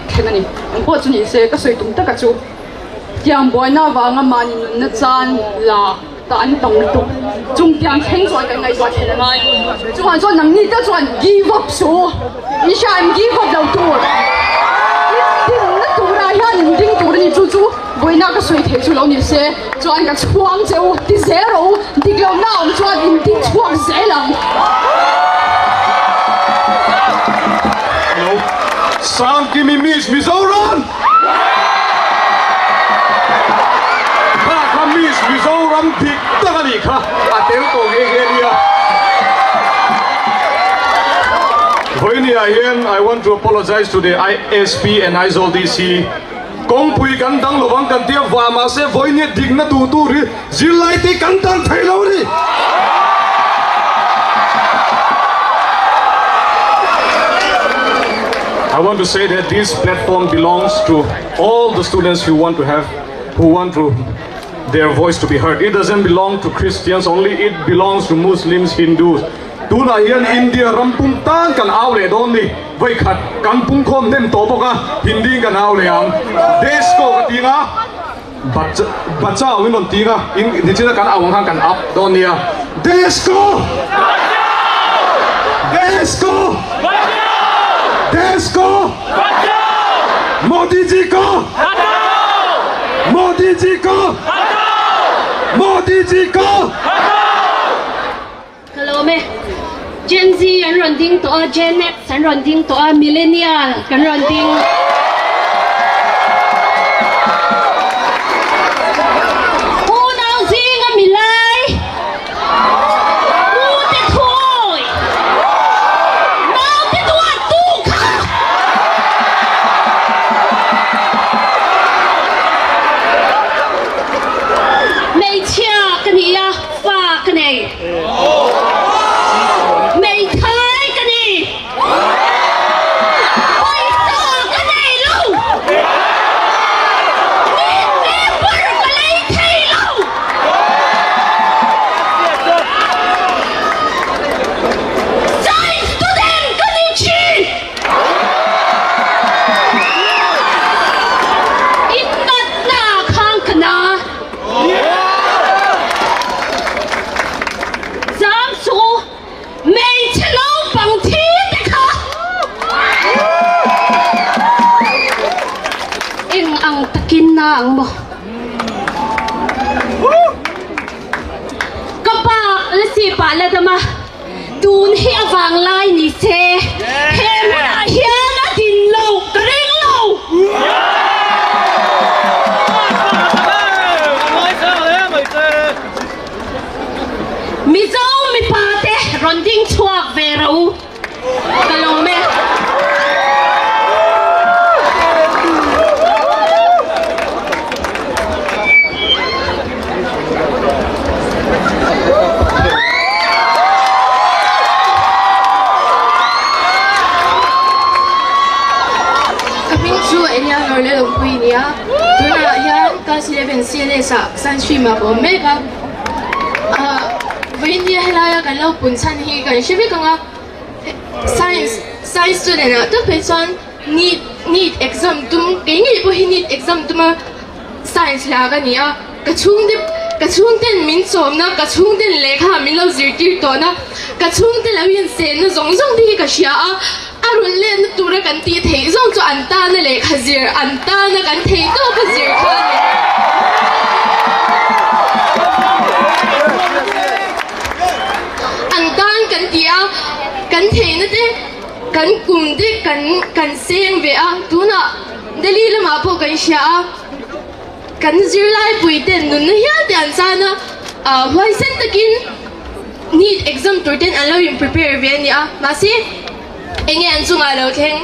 kena ni ang po ni se kasoy tumta ka so tiang boy na ba nga mani na chan la taan tong tu chung tiang heng so ka ngai wa chen ngai chuan so nang ni ta chuan give up so i sha am give up lo tu tin na tu ra hian in ding tur ni chu chu boina ka soi the chu lo ni se chuan ka chuang cheu ti zero diklo na om chuan in ding chuang zelang No. Sound give me Mizo run! Mizo run big Ṭhalai ka atel ko geria. Hoinia hian I want to apologize to the ISP and ISOLDC. Kong pui kan dang lovang kan tia vama se voinia digna tu ri Zirlai ti kan dang thailo ri. I want to say that this platform belongs to all the students who want their voice to be heard. It doesn't belong to Christians only, it belongs to Muslims, Hindus. Tuna hian India rampung tan kan aule donni vai khat kan pung khom nem to boka Hindi kan aule ang desko katinga bacha winon tinga in nichina kan awang hang kan up donnia desko Modi ji ko Hello me Gen Z an ron ding to a Gen X an ron ding to a millennial kan ron ding Hu nang zing a milai Hu te thoi Nang te tua tu ka Mei chia kan ia fa kan ei Mei thai kan ni Oi to kan ei lu Ni par ka lei thai lu Sai student kan ni chi Ingat na khang kana Giám số mày chỉ lâu bằng thi đấy hả? Em ăn takin na ang mo. Kapag lasi pala dama, dun hi avang lai ni se, hem na hiya na din lâu, kring lâu. Mizo mi pate ronding chuak verau kalong me Kaping chu enya lorle long pui nia tuna ya ka sileven siene sa san shui ma bo mega India helaya kan lau pun san hi kan shibi kanga science student na to person need exam tum kengi po hi need exam tuma science la ga nia kachung ten min som na kachung ten lekha min lau zirtir to na kachung ten lawin sen na zong di ka shia arun len tura kan ti thei zong chu anta na lekha zir anta na kan thei to ka zir kha kan tia kan thei na te kan kum de kan seng ve a tuna dali lama po kan sha kan Zirlai pui ten nun na hian te an sana why sen takin need exam tur ten allow you prepare ve ni a ma si enge an chunga lo theng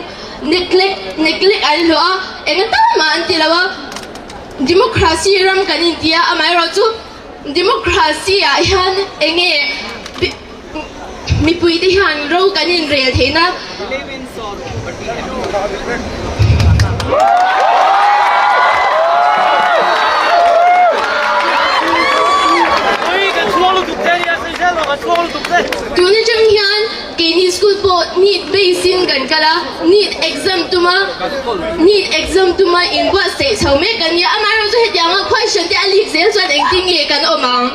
neglect an lo a enga ta ma an ti lawa democracy ram kan india amai ro chu democracy a hian enge mi pui te han ro kan in rel theina Tuni jam hian kini school po need basin kan kala need exam tuma in what state so me kan ya amaro so he yang question te ali zel so ding ting ye kan omang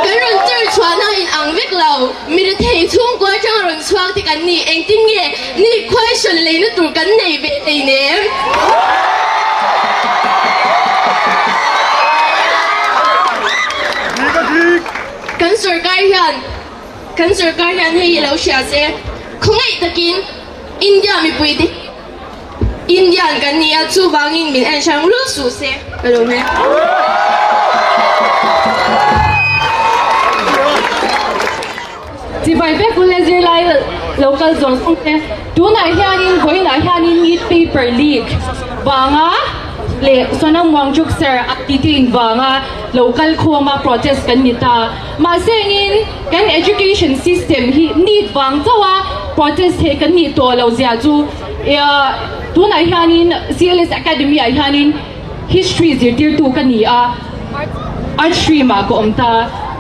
kan ron chur chua na in ang vek lau mi de thei chung kwa chang ron chuang ti kan hian ni engtim nge ni question le na tur kan nei be ei nem kan sarkar hian hei lo sha se khongai takin India mi pui di Indian kan ni a chu wangin min an chang lu su se kalo me Ti vai pe kule Zirlai local zone te tu na hianin goi na hianin need paper leak wanga le sonam wangjuk sir activity in wanga local khoma protest kan nita ma sengin kan education system hi need wang chawa protest he kan ni to lo zia chu ya tu na hianin CLS academy a hianin history zirtir tu kan ni a art stream a ko omta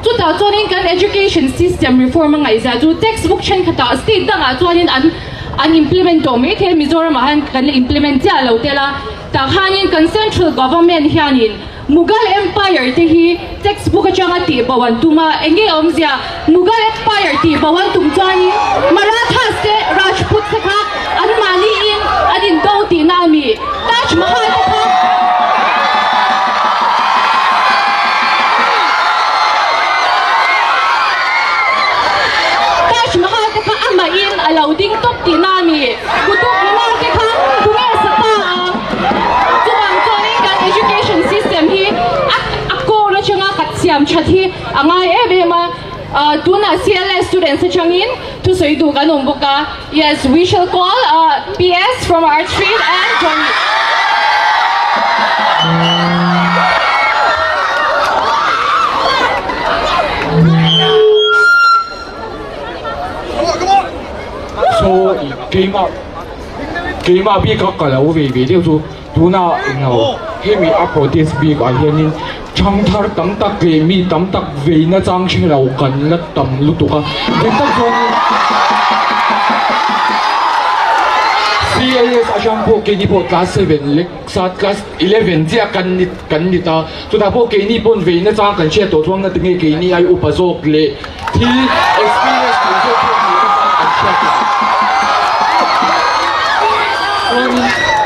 chu ta chuanin kan education system reform ngai za chu textbook chen khata state danga chuanin an implement to me the Mizoram han kan implement cha lo tela ta hanin kan central government hianin Mughal Empire te hi textbook changa ti bawan tuma enge omzia Mughal Empire ti bawan tum chani Maratha se Rajput se kha an mali in adin do ti nami Taj Mahal kha ama in allowing top ti nami kutuk ina ke kha tunge sata chuang chuanin kan education system hi akko na changa katsiam chathi angai ebema tuna CLS students changin to soidu kanom buka yes we shall call PS from Art Street and join so game up bi ka kala u ve ve de chu tuna no he mi up protest bi ka hianin chang thar tam tak ve mi tam tak ve na chang ching ro kan la tam lu tu ka den tak zon CLS asham po ke ni po class 7 lek sat class 11 dia kan ni ta tu da po ke ni pon ve na chang kan che to thong na tinge ke ni ai upazok le thil experience tu so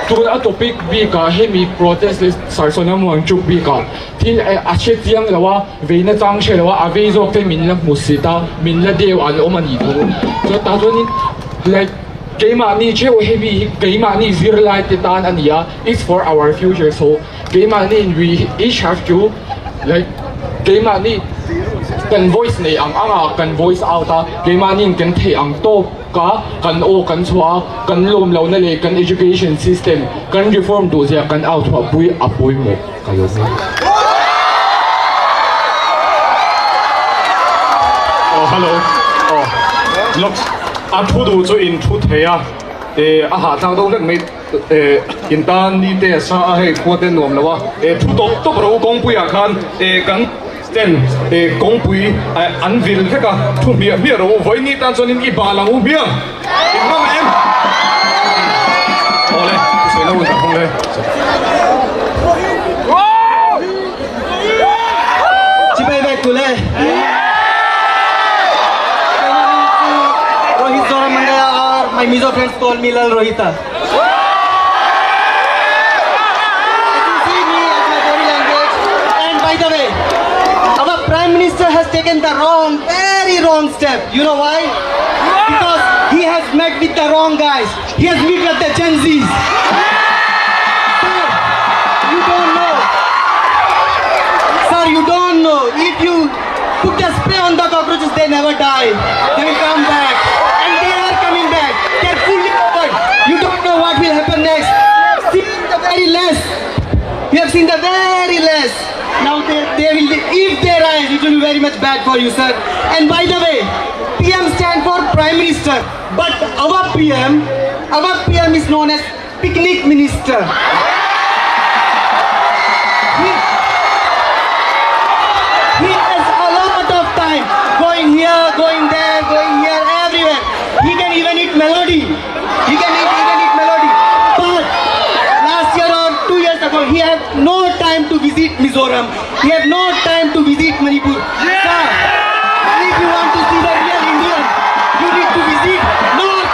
tu a topic bi ka hemi protest list sarsona muang chuk bi ka tin a che tiang lawa veina chang che lawa a ve zo te min la musita min la deu an omani tu so ta so ni like game ni che o heavy game ni Zirlai te tan ania is for our future so game ni we each have to like game ni kan voice nei ang anga kan voice out ta game ni kan the ang to ka kan o kan chua kan lom lo na le kan education system kan reform do sia kan out to apui mo kayo se oh hello oh look a thu du chu in thu theya a ha chang do lek mai in tan ni te sa a he ko te nom lawa thu to ro kong pu ya khan kan ten kong pui an vil theka thu mi ro voi ni tan chonin I ba lang u biang in ma em ole se lo ta khong le chi bai bai tu le Rohit Zora Mangaya or my Mizo friends call me Lal Rohita Prime Minister has taken the very wrong step. You know why? Because he has met with the wrong guys. He has met with the Gen Zs. Sir, you don't know. Sir, you don't know. If you put the spray on the cockroaches, they never die. They will come back. And they are coming back. They are fully covered. You don't know what will happen next. See the very less. You have seen the very less. Now they will, if they rise, it will be very much bad for you, sir. And by the way, PM stand for Prime Minister, but our PM is known as Picnic Minister. He has a lot of time going here, going there, going here, everywhere. He can even eat melody. He can even eat melody. But last year or 2 years ago, he had no time to visit Mizoram. He had no time to visit Manipur. Sir, if you want to see the real Indian, you need to visit North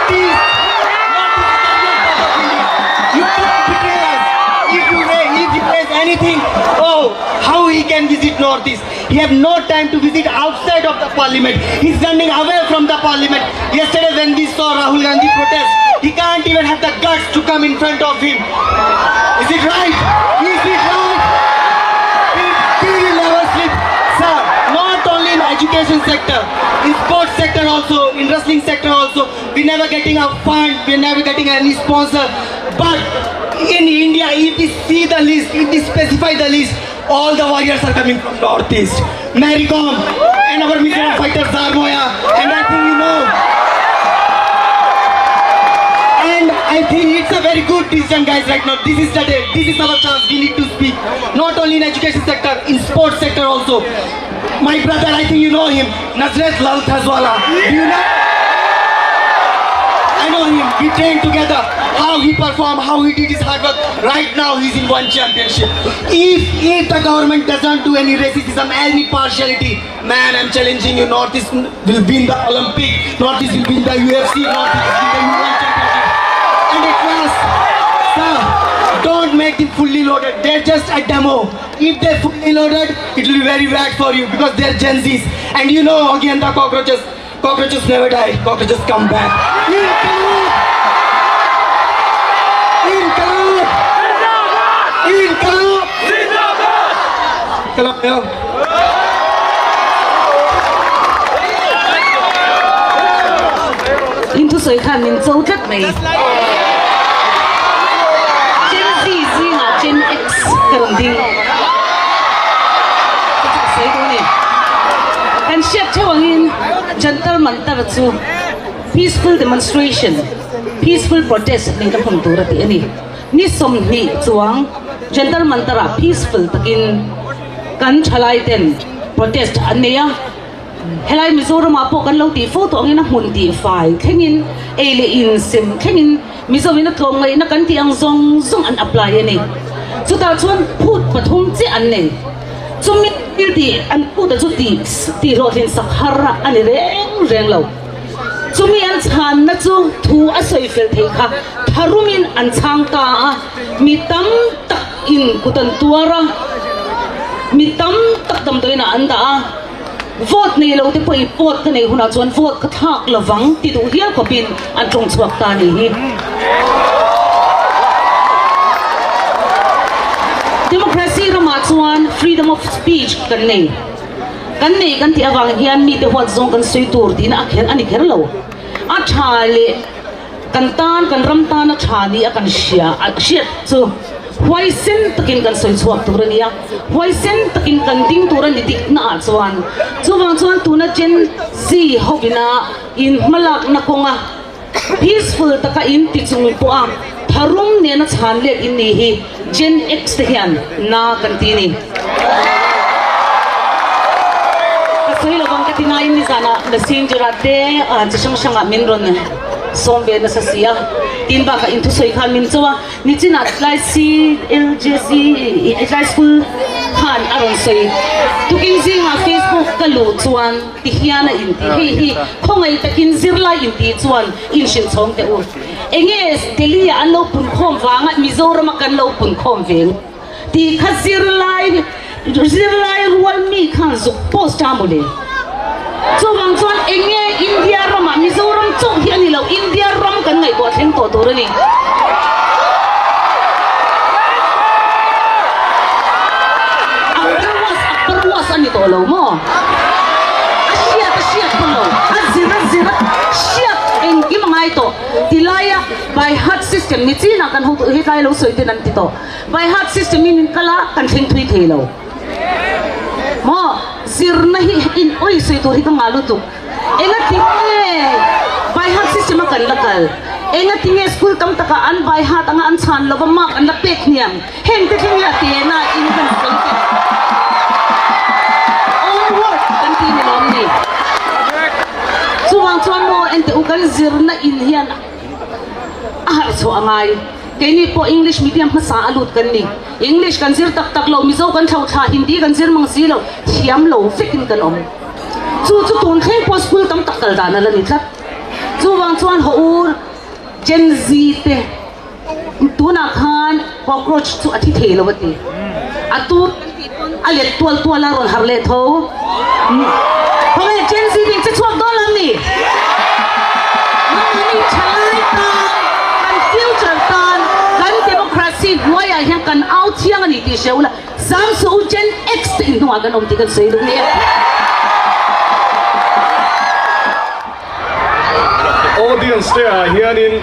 Northeast. He have no time to visit outside of the parliament. He's running away from the parliament. Yesterday when we saw Rahul Gandhi protest, he can't even have the guts to come in front of him. Is it right? Is it right? He will never sleep. Sir, not only in education sector, in sports sector also, in wrestling sector also, we're never getting a fund, we're never getting any sponsor. But in India, if we see the list, if we specify the list, all the warriors are coming from Northeast. Mary Kom and our Mizo fighter Zarmoya, and I think you know. And I think it's a very good decision, guys, right now. This is the day, this is our chance, we need to speak. Not only in education sector, in sports sector also. My brother, I think you know him, Nazrat Lal Thazwala. Do you know? I know him, we trained together. How he performed, how he did his hard work. Right now he's in one championship. If the government doesn't do any racism, any partiality, man, I'm challenging you, Northeast will win the Olympic, Northeast will win the UFC, Northeast will win the UN championship. And at last, sir, don't make them fully loaded. They're just a demo. If they're fully loaded, it will be very bad for you because they're Gen Zs. And you know, again, the cockroaches never die. Cockroaches come back. Into soi khan min châu rất mấy Gen Z là Gen X cái đồng đi soi đâu nè and ship theo anh gentle mantra chu peaceful demonstration peaceful protest nên cái phong tục ra thì ni som ni chuang gentle mantra peaceful takin kan Ṭhalai ten protest anh này helai Mizoram apo kan lo ti photo angin a hun ti fai khengin ele Insum khengin Mizo ina tlom ngai na kan ti ang zong an apply ani chuta chuan phut pathum che an nei chumi ti an pu da chu ti ro hin sakhara ani reng lo chumi an chan na chu thu a soi fel thei kha tharumin an chang ka mi tam tak in kutan tuara mi tam tak dam toina an da vote này lâu thì phải vote cái này hôm nào chọn vote cái thạc là vắng thì đủ hiếu của pin ăn trong chuột ta này democracy ra mà chọn freedom of speech cái này thì avang hiền mi thì hoạt dụng cái suy tour thì nó khéo anh khéo lâu à Ṭhalai kan tan kan ram tan à Ṭhalai kan shia so why sen takin kan soi chuak tur ania why sen takin kan ding tur ani dik na chuan tuna Gen Z hobina in malak na konga peaceful taka in ti chung po a tharum ne na chan le in ni hi Gen X te hian na kan ti ni kasoi lawang ka tinai ni sana na sinjura te chang changa min ron sombe na sa siya tin ba ka into soi khan min chawa ni china Ṭhalai si LJC Ṭhalai school khan aron soi tukin zinga Facebook ka lu chuan ti hiana in ti hi khongai takin Zirlai in ti chuan in shin chong te u enge Delhi an lo pun khom wanga Mizoram kan lo pun khom veng ti kha Zirlai Rual mi khan zu post amule chuan enge India rama Mizoram chok hi ani lo India ram kan ngai ko theng to tur ani perwas ani to lo mo asia pulo azira siat eng ki mangai to tilaya by heart system ni china kan hu hi kai lo soi te nan ti to by heart system min kala kan theng thui thelo mo zirna hi in oi soi to hi ka ngalu tu enga tinge by heart system kan lakal enga tinge school tam taka an by heart anga an chan lova mak an la pek niam heng te thing ya te na in kan kan onward kan ti ni lom ni chuan mo ente u kan zirna in hian ahar chu angai keni po English medium ma sa alut kan ni English kan zir tak lo Mizo kan thau tha Hindi kan zir mang si lo thiam lo fikin kan om chu tun khe po school tam tak kal dana la ni tlat chuan ho ur Gen Z te tuna khan cockroach chu athi thelo wati atu alet tual la ron harle tho home Gen Z ding che chuak do lam ni ni Ṭhalai ta kan future tan kan democracy noya hian kan out chiang ani ti seula zam so Gen X in nuwa kan om ti kan sei du ni audience te a hianin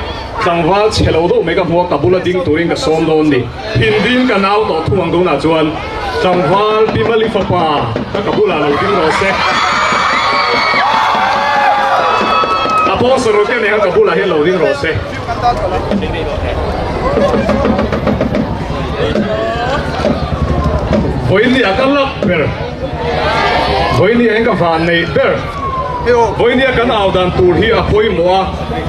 tangwal chelo do mega huwa kabula ding turing ka som don ni hindin ka naw to thuang do na chuan tangwal bimali fapa ka kabula lo ding ro se apo so ro ke ne ka kabula he lo ding ro se voini akalla ber voini enga van nei ber voinia kan audan tur hi apoi moa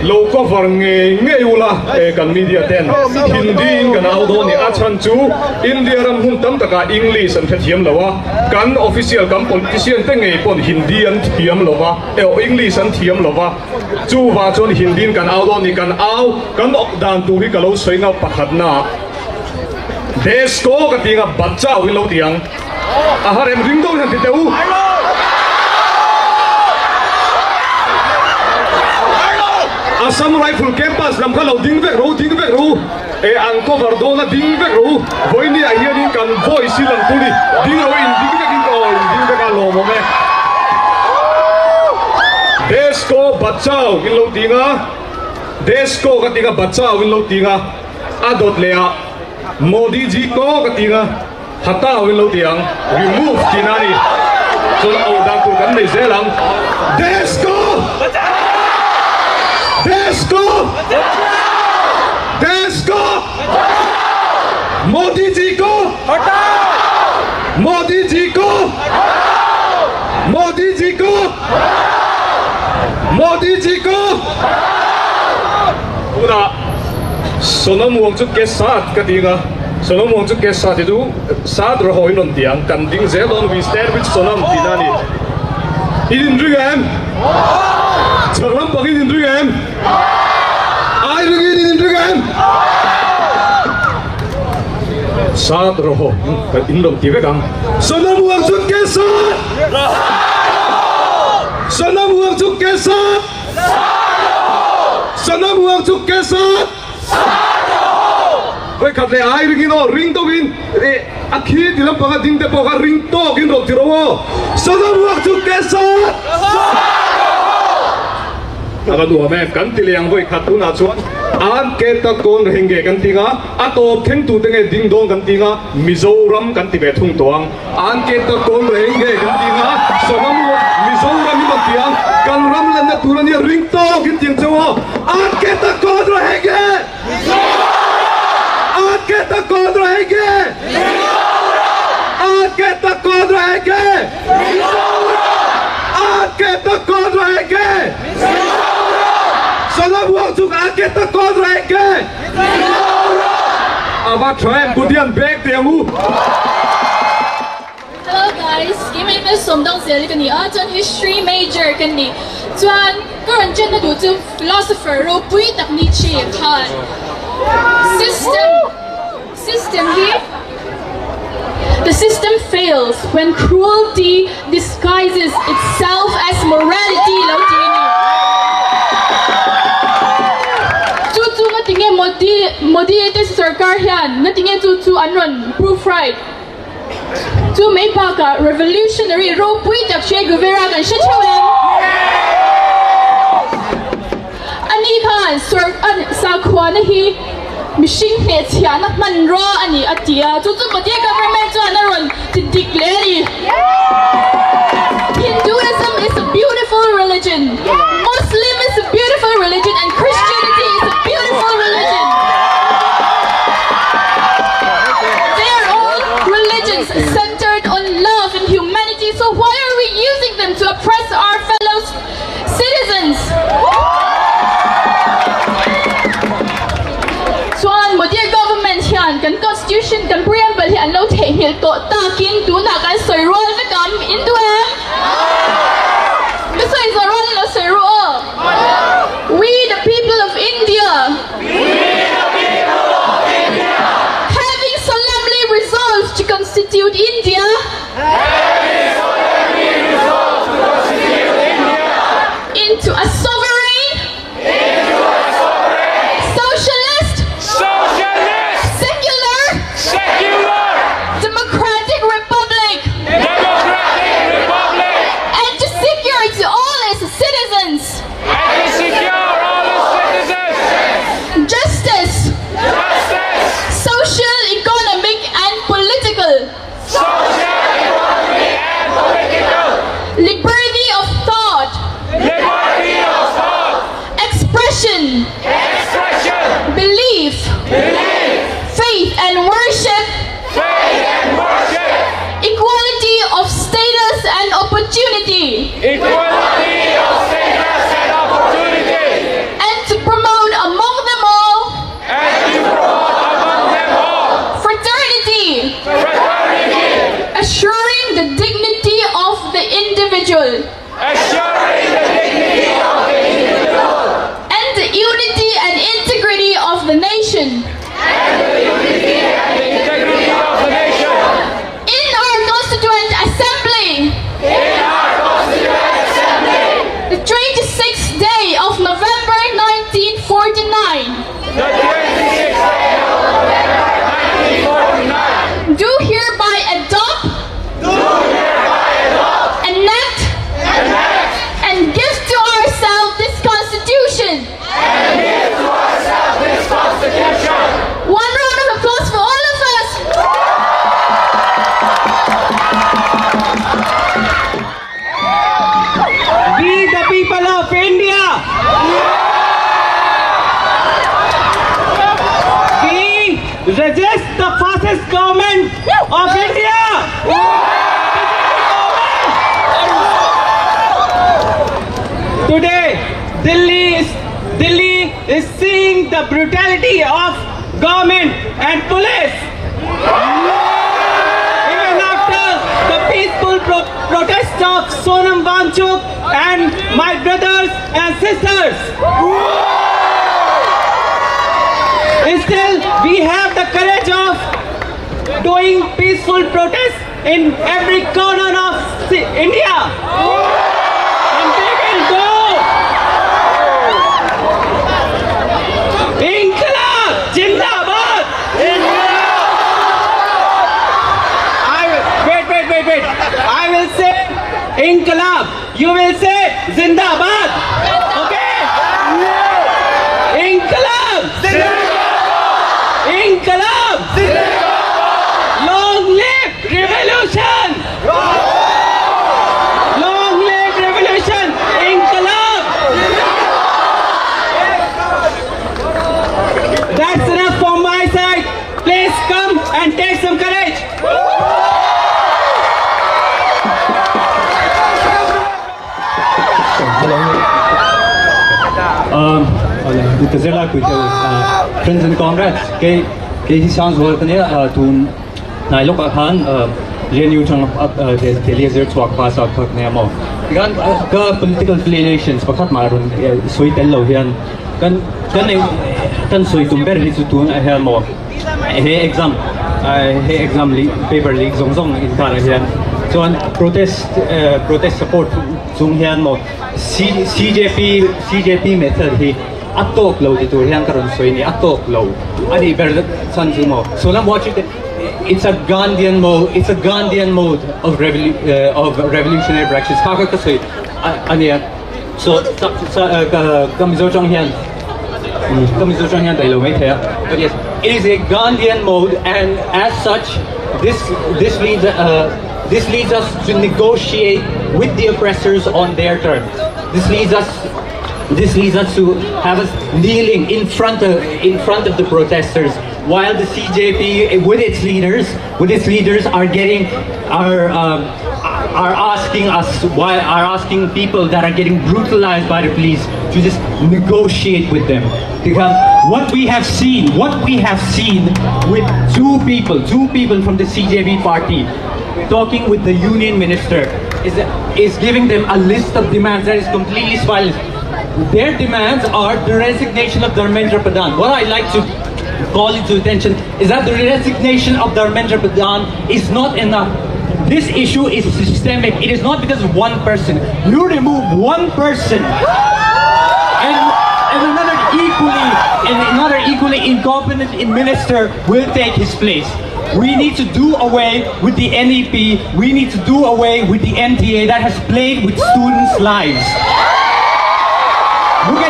lo cover nge ula kan media ten hindi kan audo ni achan chu india ram hun tam taka english an thiam lawa kan official kan politician te nge pon hindi an thiam lawa english an thiam lawa chu wa chon hindi kan audo ni kan au kan dan tur hi kalo soinga pakhatna desko ka tinga bacha wi lo tiang aharem ringdong han titeu Assam Rifle Campus lam khala ding vek ro an cover do na ding vek ro voini a hian kan voice lam tuli ding ro in ding vek in ko ding vek a lo mo me desko bachao in lo dinga desko ka tinga bachao in lo tinga adot lea modi ji ko ka tinga hata in lo tiang remove kinani son au da ku kan nei zelang desko Desko! Desko! Modi ji ko! Modi ji ko! Modi ji ko! Modi ji ko! Una sonam wong chu ke sat ka dinga sonam wong chu ke sat du sat ro hoi non diang kan ding zelon we stand with sonam dinani idin drigam Chakram pagi din drigam ai rugi din drigam sat roho indom tive kam sonam wang chuk ke sat sonam wang chuk ke sat sonam wang chuk ke sat oi khatle ai rugi no ring to win akhi dilam paga ding te poga ring to kin ro tiro sonam wang chuk ke sat aga du ame kan tiliang voi khatuna chuan an ke ta kon henge kan tinga ato theng tu tenge ding dong kan tinga Mizoram kan ti be thung toang an ke ta kon henge kan tinga sonam Mizoram ni tiang kan ram lan na turani ring to kin ting chawo an ke ta kon henge an ke ta kon henge an ke ta kon henge an ke ta kon henge Sonam wang chuk ake ta kon renge aba try budian back there who Hello guys, game name is Somdong Zirlai kan ni Atan history major kan ni chuan karon chen na du chu philosopher ro pui tak ni chi khan system here. The system fails when cruelty disguises itself as morality lo tini Modi ite sarkar hian natinge chu anron proof right chu mai pa ka revolutionary ro pui tak che guvera kan shachawem ani khan sor an sa khwana hi mishing he chia na man ro ani atia chu modi government chu anaron to declare Hinduism is a beautiful religion, Muslim is a beautiful religion, and Christianity is a beautiful religion. They are all religions centered on love and humanity, so why are we using them to oppress our fellow citizens? Chuan Modi government hian kan constitution kan preamble hian lo the hil to takin tu na kan Rual ve kam into We the people of India, having solemnly resolved to constitute India faith and worship, equality of status and opportunity, and to promote among them all, fraternity, assuring the dignity of the individual, and the unity and integrity of the nation. In our Constituent Assembly, the 26th day of November 1949, do hereby adopt, enact, and give to ourselves this Constitution. One round of applause for all of us. We the people of India. We resist the fascist government of India. Today, Delhi is seeing the brutality of government and police. Even after the peaceful protest of Sonam Wangchuk and my brothers and sisters. Still, we have the courage of doing peaceful protests in every corner of India. And they will go. Inqilab Jindabad! Wait. I will say Inqilab. You will say Zindabad. Okay? Inqilab! Inqilab! Long live revolution! Long live revolution! Inqilab! That's enough from my side. Please come and take some courage. The Zirlai friends and comrades, cái sounds well cái này tun này lúc han liên yêu trong để liên giới chuộc pass out các này mà cái political affiliations phát mà rồi suy tên lâu hiền cái này tan suy tụm beri tu tun hiền mà he exam paper leak zong in cả hiền so protest support zong hiền mà CJP method hi atok low dito hiyan karon so ini atok low ani ber san sumo so now watch it. It's a Gandhian mode of revolutionary practice kaka kasi ani so Mizo chong hiyan dahil may kaya but yes it is a Gandhian mode and as such this leads us to negotiate with the oppressors on their terms. This leads us to have us kneeling in front of the protesters while the CJP with its leaders are asking people that are getting brutalized by the police to just negotiate with them. Because what we have seen with two people from the CJP party talking with the union minister is giving them a list of demands that is completely spineless. Their demands are the resignation of Dharmendra Pradhan. What I'd like to call into attention is that the resignation of Dharmendra Pradhan is not enough. This issue is systemic. It is not because of one person. You remove one person and another equally incompetent minister will take his place. We need to do away with the NEP. We need to do away with the NTA that has played with students' lives. Look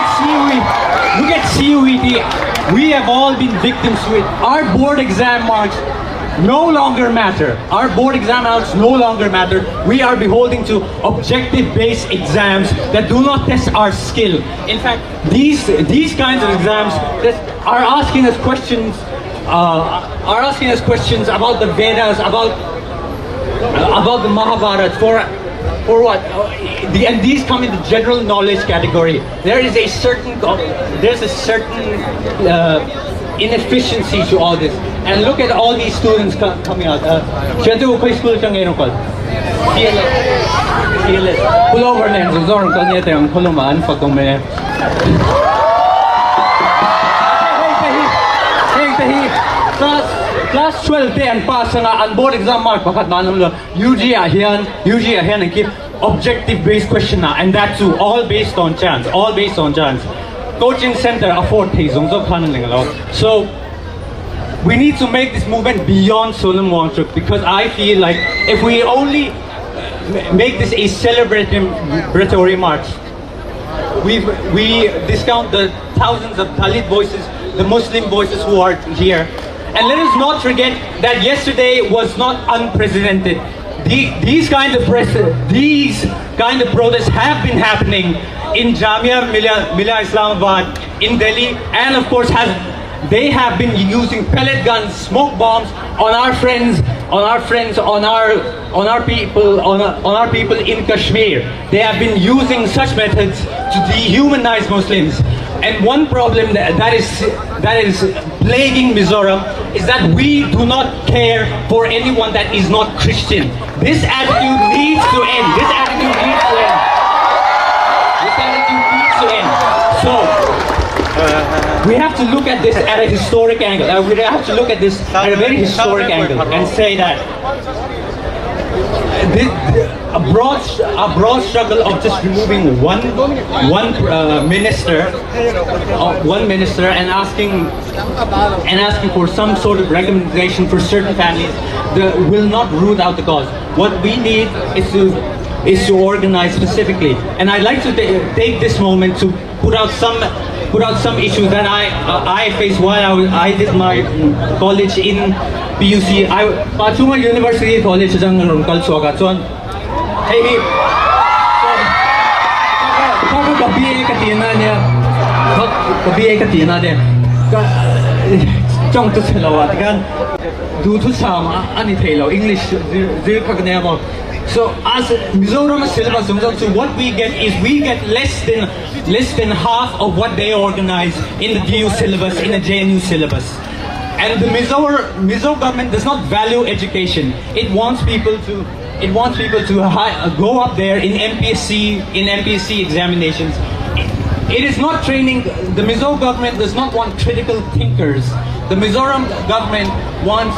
at CUET. We have all been victims to it. Our board exam marks no longer matter. Our board exam marks no longer matter. We are beholden to objective-based exams that do not test our skill. In fact, these kinds of exams that are asking us questions are asking us questions about the Vedas, about the Mahabharata, for what? And these come in the general knowledge category. There's a certain inefficiency to all this. And look at all these students coming out. Shantu ko school chang ngayon ko. CLS. Pull over na yung zon ko niya tayong pulumaan pag kumaya. Class 12 day and pass nga on board exam mark pakat manam lo UG ahian and keep objective based question na, and that too all based on chance, coaching center afford thei zong zo khan ling lo. So we need to make this movement beyond Solemn Wangchuk, because I feel like if we only make this a celebratory march, we discount the thousands of Dalit voices, the Muslim voices who are here. And let us not forget that yesterday was not unprecedented. These kind of protests have been happening in Jamia Millia Islamabad, in Delhi, and of course they have been using pellet guns, smoke bombs on our people in Kashmir. They have been using such methods to dehumanize Muslims. And one problem that is plaguing Mizoram is that we do not care for anyone that is not Christian. This attitude needs to end. So we have to look at this at a historic angle. We have to look at this at a very historic angle and say that a broad struggle of just removing one minister and asking for some sort of recommendation for certain families will not root out the cause. What we need is to organize specifically. And I'd like to take this moment to put out some issues that I faced while I did my college in PUC. Pachuma University College jang Rual swaga chuan hey ka BA katina ne chong tu selawa kan du tu sama ani thelo English zir khakne mo. So as Mizoram syllabus, so what we get is less than half of what they organize in the DU syllabus, in the JNU syllabus. And the Mizo government does not value education. It wants people to go up there in MPSC examinations. It is not training. The Mizo government does not want critical thinkers. The Mizoram government wants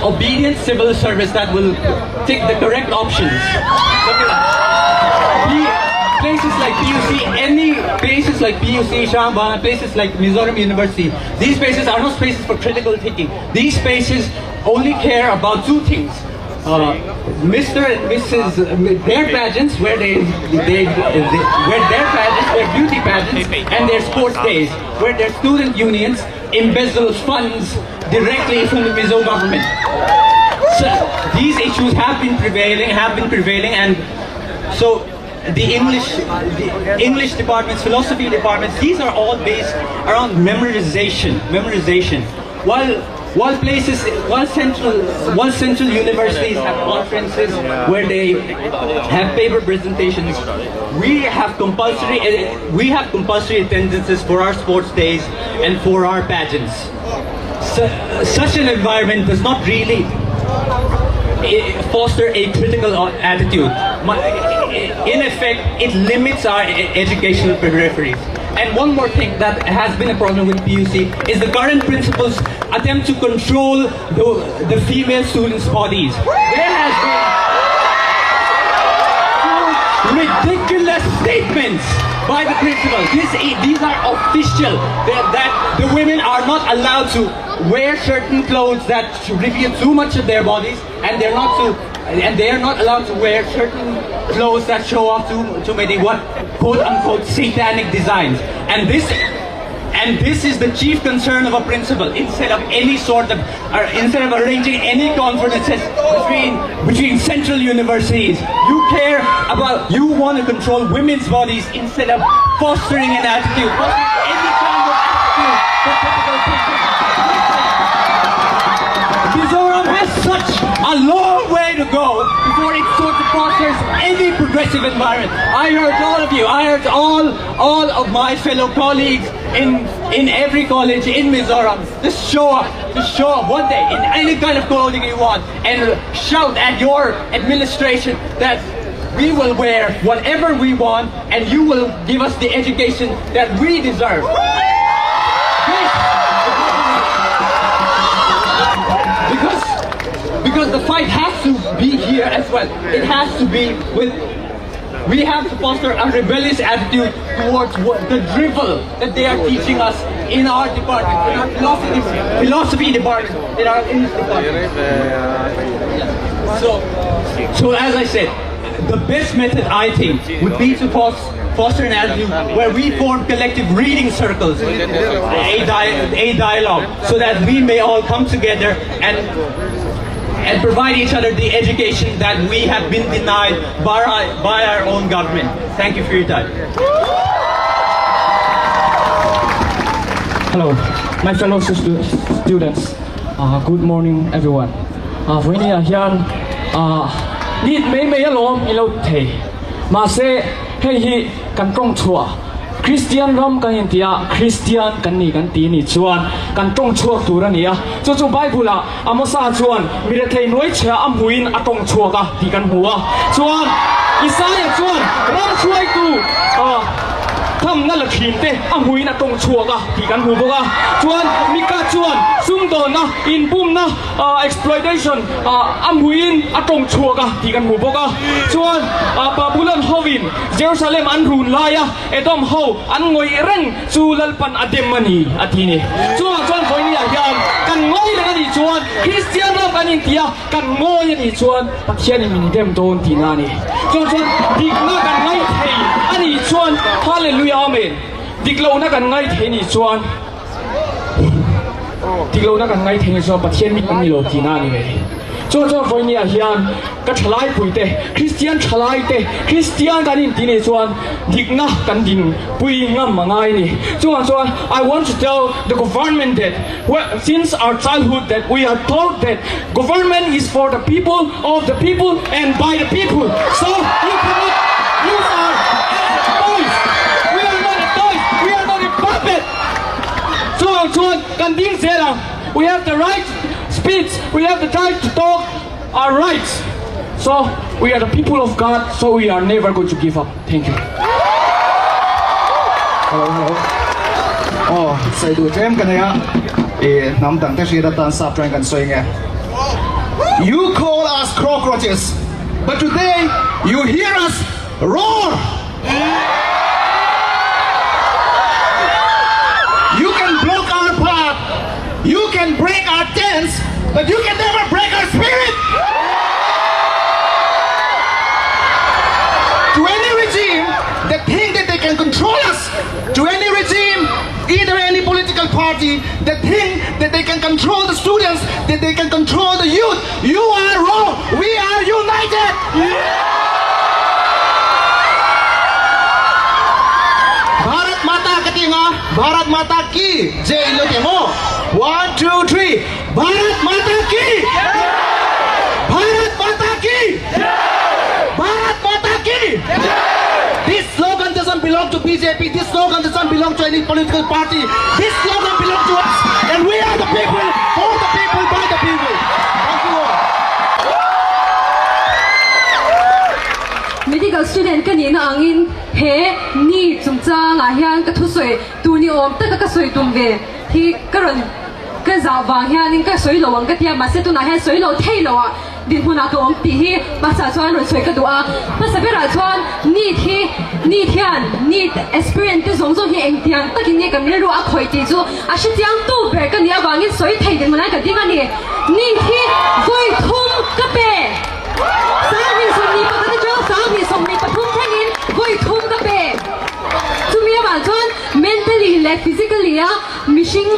obedient civil service that will take the correct options. Places like PUC, Shambhala, places like Mizoram University, these places are not spaces for critical thinking. These spaces only care about two things. Mr. and Mrs. their pageants, where their beauty pageants, and their sports days, where their student unions embezzle funds directly from the Mizo government. So these issues have been prevailing, and so the English departments, philosophy departments, these are all based around memorization. While central universities have conferences where they have paper presentations, we have compulsory attendances for our sports days and for our pageants. Such an environment does not really foster a critical attitude. In effect, it limits our educational peripheries. And one more thing that has been a problem with PUC is the current principal's attempt to control the female students' bodies. There has been ridiculous statements by the principal. These are official. That the women are not allowed to wear certain clothes that reveal too much of their bodies, and they are not allowed to wear certain clothes that show off too many what quote unquote satanic designs. And this is the chief concern of a principal. Instead of arranging any conferences between central universities, you want to control women's bodies instead of fostering an attitude, fostering any kind of attitude for critical thinking. a long way to go before it sort of fosters any progressive environment. I urge all of you, I urge all of my fellow colleagues in every college in Mizoram, just show up one day in any kind of clothing you want and shout at your administration that we will wear whatever we want and you will give us the education that we deserve. Because the fight has to be here as well. It has to be we have to foster a rebellious attitude towards the drivel that they are teaching us in our department, in our philosophy department, in our English department. So as I said, the best method I think would be to foster an attitude where we form collective reading circles, a dialogue, so that we may all come together and provide each other the education that we have been denied by our own government. Thank you for your time. Hello, my fellow students. Good morning, everyone. When you are here, need may alone in Ṭhalai. Ma say, hey, can come to Christian ram kan India, Christian kan ni chuan kan tong chuak tura nia chu Bible amosa chuan mirathei noi cha amuin atong chuaka ti kan hua chuan Isaiah chuan ram chuai tu tham na la thin te amuin atong chuaka ti kan hu boka chuan Mika chuan sumdo na inpum na exploitation amuin atong chuaka ti kan hu boka chuan Babylon hovin Jerusalem an run laya edom ho an ngoi reng chulalpan adem mani atini chuan voini hian kan ngoi le ni chuan Christian ram kan India kan ngoi ni chuan pathian ni min dem don ti na ni chuan dikna kan ngai thei ani chuan hallelujah amen diklo na kan ngai thei ni chuan diklo na kan ngai thei ni chuan pathian mi kan ni lo ti na ni ve chuan voini hian ka Ṭhalai puite Christian Ṭhalai te Christian kan in ti ni chuan dikna kan din pui ngam mangai ni chuan I want to tell the government that since our childhood that we are taught that government is for the people, of the people and by the people, so you cannot use our toys. We are not a toy, we are not a puppet. Chuan kan din sela we have the right speech, we have the right to talk our rights. So we are the people of God, so we are never going to give up. Thank you. Hello. Say do them kan ya. Nam dang te shi da tan sap trying kan soi nge. You call us cockroaches, but today you hear us roar. You can block our path, you can break our tents, but you can never break our spirit. To any regime that think that they can control us, to any regime, either any political party that think that they can control the students, that they can control the youth, you are wrong. We are united. Bharat Mata katinga, Bharat Mata ki jai loke mo. 1, 2, 3. Bharat Mata ki. Bharat Mata ki. Bharat Mata ki. This slogan doesn't belong to BJP. This slogan doesn't belong to any political party. This slogan belongs to us, and we are the people, for the people, by the people. Thank you all. Medical student kanina angin he ni chungchang a hian ka thusoi tu ni om ta ka soi tum ve hi karon ka za wang hian in ka soi lo wang ka tia ma se tu na hian soi lo thei lo a din huna ka om ti hi pa sa chuan ro soi ka du a pa sa bera chuan ni thian ni experience te zong zong hi eng tiang takin ne kam le ru a khoi ti chu a shi tiang tu ber ka ni a wangin soi thei din mana ka ding ani ni thi voi thum ka pe Sami somni pa ka jo sami somni pa thum thangin voi thum ka pe tumi a ban chuan mentally le physically a mishing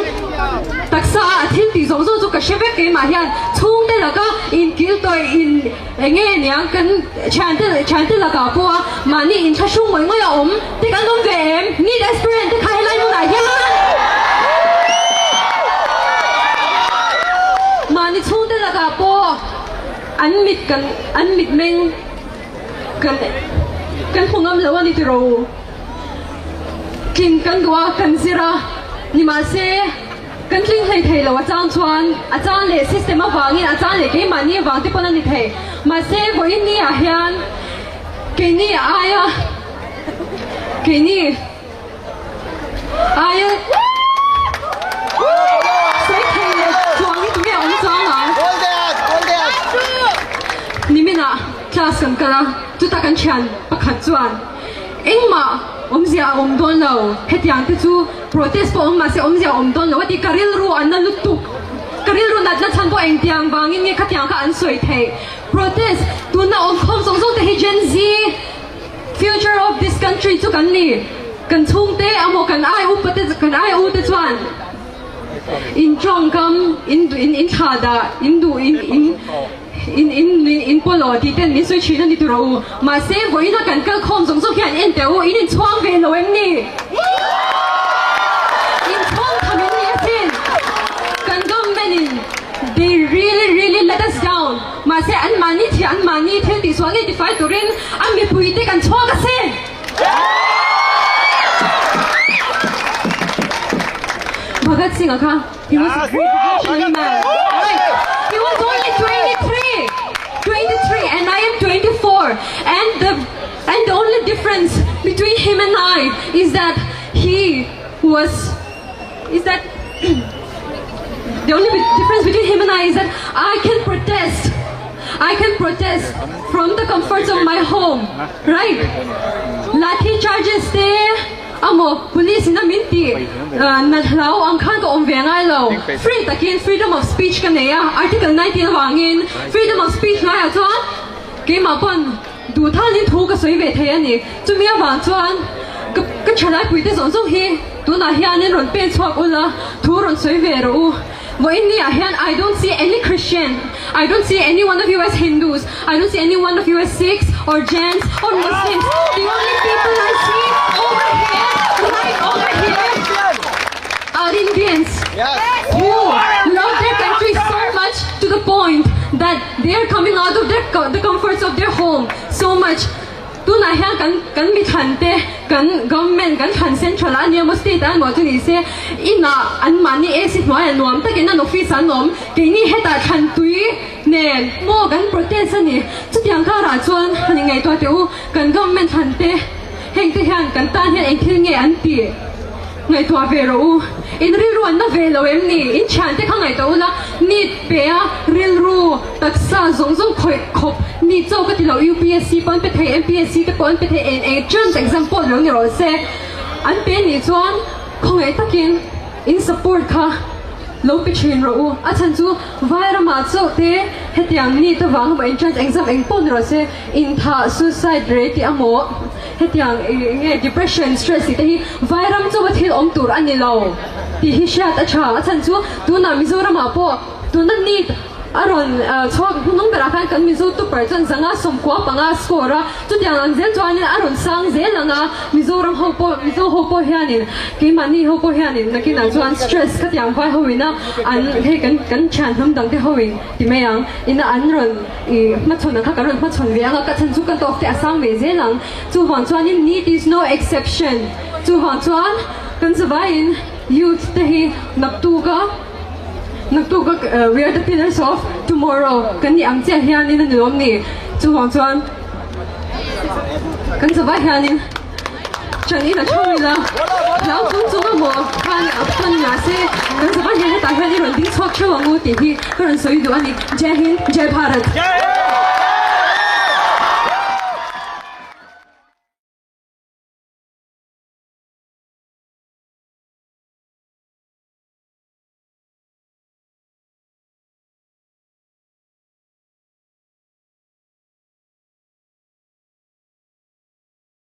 taksa athil ti zong zong chu ka shevek ke ma hian chung te la ka in kil toi in enge niang kan chante la ka po a mani in thashung moi ngoi a om te kan lom ve em ni experience te khai lai mu na hian mani chung te la ka po an mit meng kan khungam lawan ni tiro kin kan dua kan zira ni ma se kan tling thei lawa chang chuan a chang le system awangin a chang le ke mani awang ti pona ni thei ma se voin ni a hian ke ni aya sai thei le chuang ni tu me ong chang a ni mina class kan kala chu ta kan chan pakhat chuan engma omzia omdon lo hetiang te chu protest po ma se omzia omdon lo ti karil ru an na lutu karil ru nat na chan bo eng tiang bangin nge khatiang ka an soi thei protest tu na om khom song song te hi Gen Z future of this country chu kan ni kan chung te amo kan ai u pate kan ai u te chuan in trong kam in thada in du in polo ti ten ni soi china ni tu ro ma se voina kan kal khom song song hian en te u in chuang ve lo em ni in chuang thamin ni asin kan government in they really let us down ma se an mani thil ti swang ti fai turin am mi puite kan chwa ka se Bhagat Singh akha he was a revolutionary man right he was only 23 and I am 24 and the only difference between him and I is that the only difference between him and I is that I can protest from the comforts of my home right lathi charges there amo police na minti na hlaw ang khan ko omvengai lo free takin freedom of speech kaneya article 19 wangin freedom of speech na ya chuan ke ma pon du thalin thu ka soi ve the ani chumia wang chuan ka Ṭhalai puite zong zong hi tu na hianin ron pe chhuak ula thu ron soi ve ro Well, in the hand, I don't see any Christian. I don't see any one of you as Hindus. I don't see any one of you as Sikhs or Jains or Muslims. The only people I see over here, right over here, are Indians who love their country so much to the point that they are coming out of the comforts of their home so much. Tu na hian kan mi thante kan government kan than central ania mo state an mo tu ni se ina an mani e si hnuai nuam takin an office an nom ke ni heta than tui ne mo kan protest ani chutiang kha ra chuan ani ngai to teu kan government thante heng te hian kan tan hian eng thil nge an ti ngai to ve ro in ri ru an na ve lo em ni in chan te kha ngai to la nit pe a ril ru taksa zong zong khoi khop ni chau ka ti lo UPSC pon pe thei MPSC te pon pe thei en entrance example lo ni ro se an pe ni chuan khongai takin in support kha lo pe chin ro a chan chu vaira ma chau te hetiang ni ta wang ba entrance exam eng pon ro se in tha suicide rate amo hetiang nge depression stress te hi vairam chu ba thil om tur ani lo ti hi shat a tha a chan chu tu na Mizoram a po tu na ni aron chok nung bera kan Mizo tu person zanga somkwa panga skora tu tiang ang zel chuanin aron sang zelanga Mizoram ho po hianin ke mani ho po hianin nakina chuan stress ka tiang vai hoina an he kan chan hum dang te hoin ti meyang ina an ron I ma chona kha karon ma chon veanga ka chan chu kan tok te asang me zelang chu hwan chuanin need is no exception chu hwan chuan kan zavain youth te hi naptu ka we are the pillars of tomorrow kan ni ang chia hian in nom ni chu hong chuan kan zawai hian in chan ina choi la lau chung chung mo kan aptan na se kan zawai hian ta hian in ron ding chok chawang u ti hi kan soi du ani jai hind jai bharat